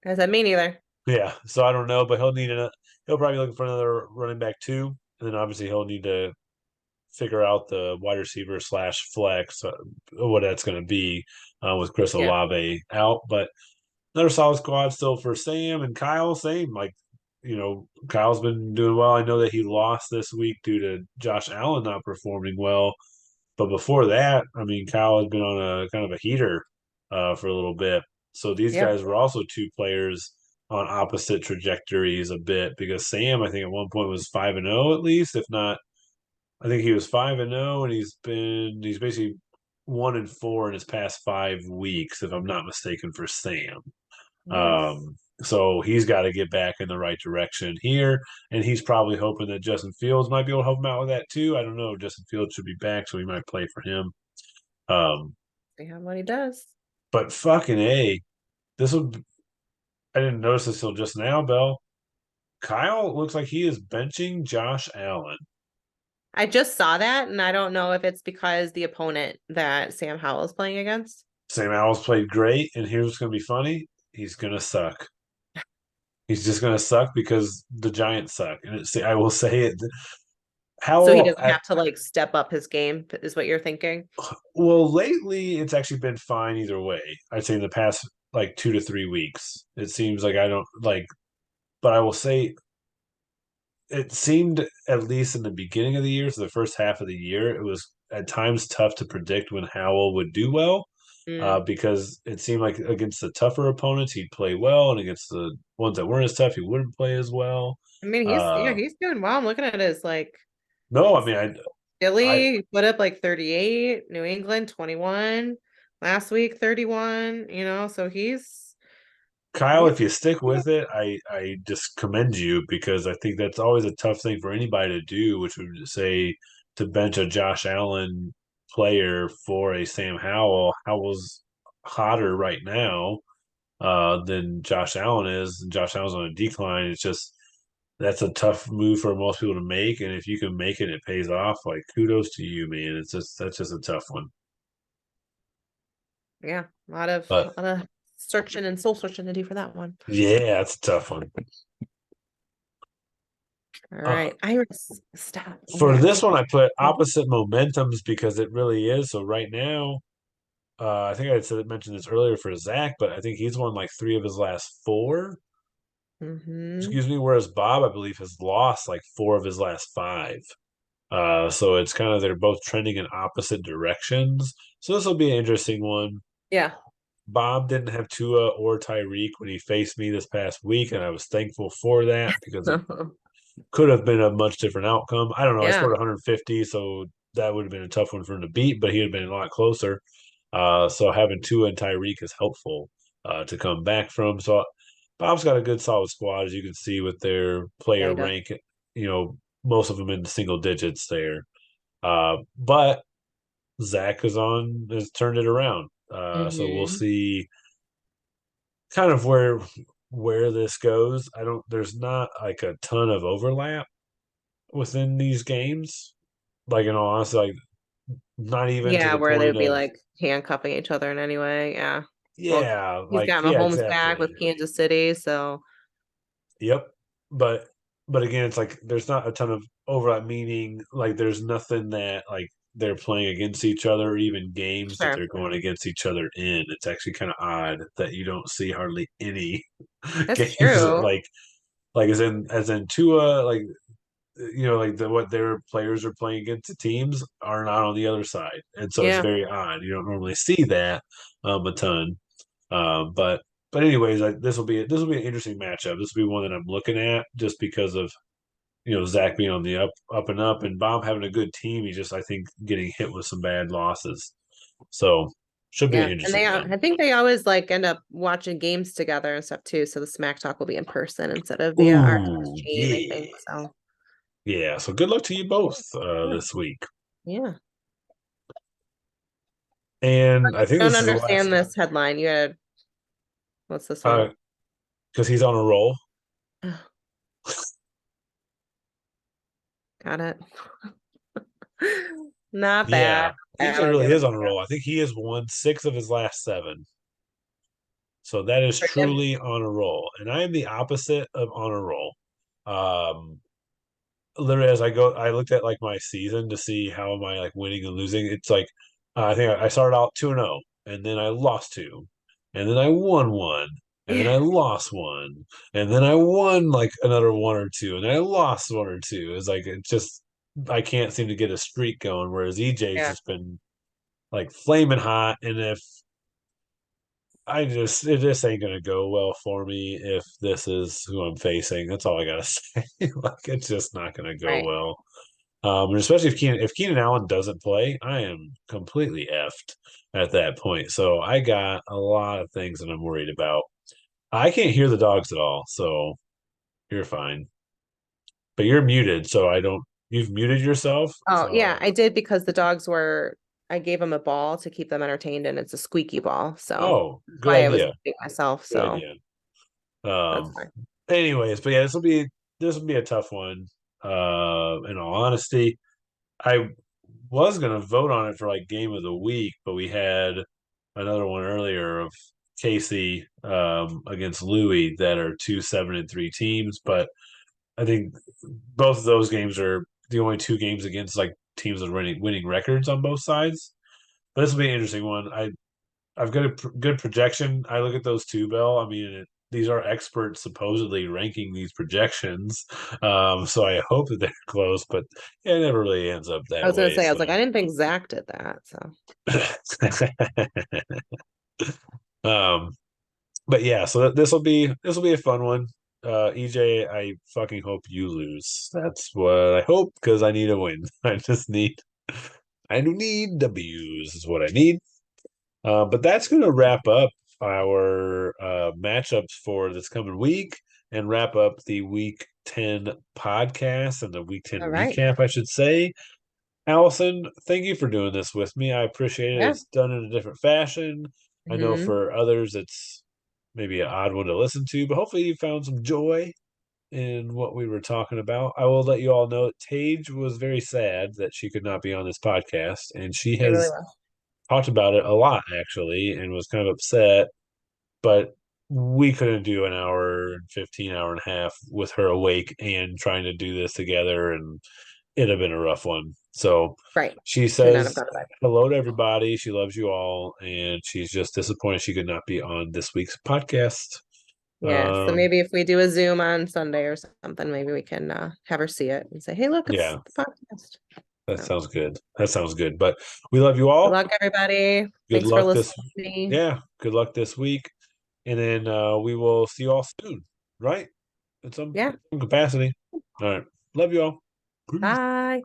I said me neither. Yeah. So I don't know, but he'll probably be looking for another running back too. And then obviously he'll need to figure out the wide receiver / flex, what that's going to be with Chris Yeah. Olave out. But another solid squad still for Sam and Kyle. Same, Kyle's been doing well. I know that he lost this week due to Josh Allen not performing well. But before that, I mean, Kyle has been on a kind of a heater for a little bit. So these Yeah. guys were also 2 players on opposite trajectories a bit because Sam, I think at one point was 5-0 at least, if not I think he was 5-0, and he's basically 1-4 in his past 5 weeks, if I'm not mistaken, for Sam. Nice. So he's got to get back in the right direction here, and he's probably hoping that Justin Fields might be able to help him out with that too. I don't know. Justin Fields should be back, so he might play for him. See how what he does. But fucking a, this would I didn't notice this till just now, Bell. Kyle looks like he is benching Josh Allen. I just saw that, and I don't know if it's because the opponent that Sam Howell is playing against. Sam Howell's played great, and here's what's going to be funny: he's going to suck. He's just going to suck because the Giants suck, and I will say it. So he Howell, doesn't have to like step up his game, is what you're thinking? well, lately it's actually been fine either way. I'd say in the past like 2 to 3 weeks, it seems like I don't like, but I will say it seemed at least in the beginning of the year, so the first half of the year, it was at times tough to predict when Howell would do well. Mm. Because it seemed like against the tougher opponents he'd play well, and against the ones that weren't as tough he wouldn't play as well. I mean, Uh, he's doing well. I'm looking at his like no, I his mean I Philly put up like 38, New England 21, last week 31, so Kyle, he's if you stick with it, I just commend you because I think that's always a tough thing for anybody to do, which would say to bench a Josh Allen player for a Sam Howell. Howell's hotter right now than Josh Allen is, and Josh Allen's on a decline. It's just that's a tough move for most people to make, and if you can make it, it pays off. Like kudos to you, man. That's just a tough one. yeah, But a lot of searching and soul searching to do for that one. yeah, it's a tough one. All Uh, right, Iris, stop. for Okay. this one, I put opposite momentums because it really is. So right now, I think I said mentioned this earlier for Zach, but I think he's won like 3 of his last 4. Mm-hmm. Excuse me. Whereas Bob, I believe, has lost like 4 of his last 5. So it's kind of they're both trending in opposite directions. So this will be an interesting one. Yeah. Bob didn't have Tua or Tyreek when he faced me this past week, and I was thankful for that because it could have been a much different outcome. I don't know. I Yeah. scored 150, so that would have been a tough one for him to beat, but he had been a lot closer. So having Tua and Tyreek is helpful to come back from. So Bob's got a good solid squad, as you can see with their Yeah, player he does. rank. Most of them in the single digits there. But Zach has turned it around. So we'll Mm-hmm. see kind of where this goes. There's not like a ton of overlap within these games. Like in all honesty, like not even to Yeah, the where point they'd be of like handcuffing each other in any way. Yeah. Well, yeah, he's like got yeah, Mahomes back exactly. with Kansas City, so Yep. But but again, it's like there's not a ton of overlap, meaning like there's nothing that like they're playing against each other, or even games that Sure. they're going against each other in. It's actually kind of odd that you don't see hardly any That's games true. like as in Tua, like like what their players are playing against the teams are not on the other side, and so it's Yeah. very odd. You don't normally see that a ton. But anyways, this will be an interesting matchup. This will be one that I'm looking at just because of Zach being on the up and up, and Bob having a good team. He just I think getting hit with some bad losses, so should be an Yeah. And interesting they, one. I think they always like end up watching games together and stuff too. So the Smack Talk will be in person instead of via our Ooh, chain, I yeah, think. So yeah. So good luck to you both yeah. this week, Yeah. and I think Don't this is the last understand this headline. You had, what's this one? because he's on a roll. Oh, got it. Not bad. Yeah, Bad. EJ I'll really give it is a on a roll. I think he has won 6 of his last 7. So that is pretty good. truly on a roll. And I am the opposite of on a roll. Um, Literally as I looked at like my season to see how am I like winning and losing. It's like I think I started out 2-0, and then I lost 2, and then I won 1, and then Yeah. I lost 1, and then I won like another 1 or 2, and then I lost 1 or 2. It's like it just I can't seem to get a streak going. Whereas EJ's Yeah. just been like flaming hot, and if it just ain't gonna go well for me if this is who I'm facing. That's all I gotta say. Like it's just not gonna go Right. well. And especially if Keenan Allen doesn't play, I am completely effed at that point. So I got a lot of things that I'm worried about. I can't hear the dogs at all, so you're fine. But you're muted, so I don't. You've muted yourself, Oh, yeah, so I did because the dogs were, I gave them a ball to keep them entertained and it's a squeaky ball. So oh, that's good why I was idea. muting myself. Good So idea. that's Um, fine. anyways, but yeah, this will be a tough one. In all honesty, I was gonna vote on it for like game of the week, but we had another one earlier of Casey against Louis that are 2-7-3 teams. But I think both of those games are the only 2 games against like teams with winning records on both sides. But this will be an interesting one. I've got a good projection. I look at those two, Bill. I mean, these are experts supposedly ranking these projections. So I hope that they're close, but it never really ends up I that was gonna way. say, I was like, I So, didn't think Zach did that. So um, but yeah, so this will be a fun one. EJ, I fucking hope you lose. That's what I hope because I need a win. I need W's is what I need. But that's going to wrap up our matchups for this coming week and wrap up the Week 10 podcast and the Week 10 all right. recap, I should say. Allison, thank you for doing this with me. I appreciate it. Yeah. It's done in a different fashion. I know Hmm. for others it's maybe an odd one to listen to, but hopefully you found some joy in what we were talking about. I will let you all know that Tage was very sad that she could not be on this podcast, and she It really has was. talked about it a lot actually and was kind of upset, but we couldn't do an hour and 15 hour and a half with her awake and trying to do this together, and it'd have been a rough one. So Right. she Should not have says gone back. hello to everybody. She loves you all, and she's just disappointed she could not be on this week's podcast. Yeah. So Um, maybe if we do a Zoom on Sunday or something, maybe we can have her see it and say, hey, look, it's yeah, the podcast. that So sounds good. That sounds good. But we love you good all. luck, everybody. Good Thanks for luck listening this to me. Yeah, good luck this week. And then we will see you all soon, right? In some Yeah. capacity. All right. Love you all. Peace. Bye.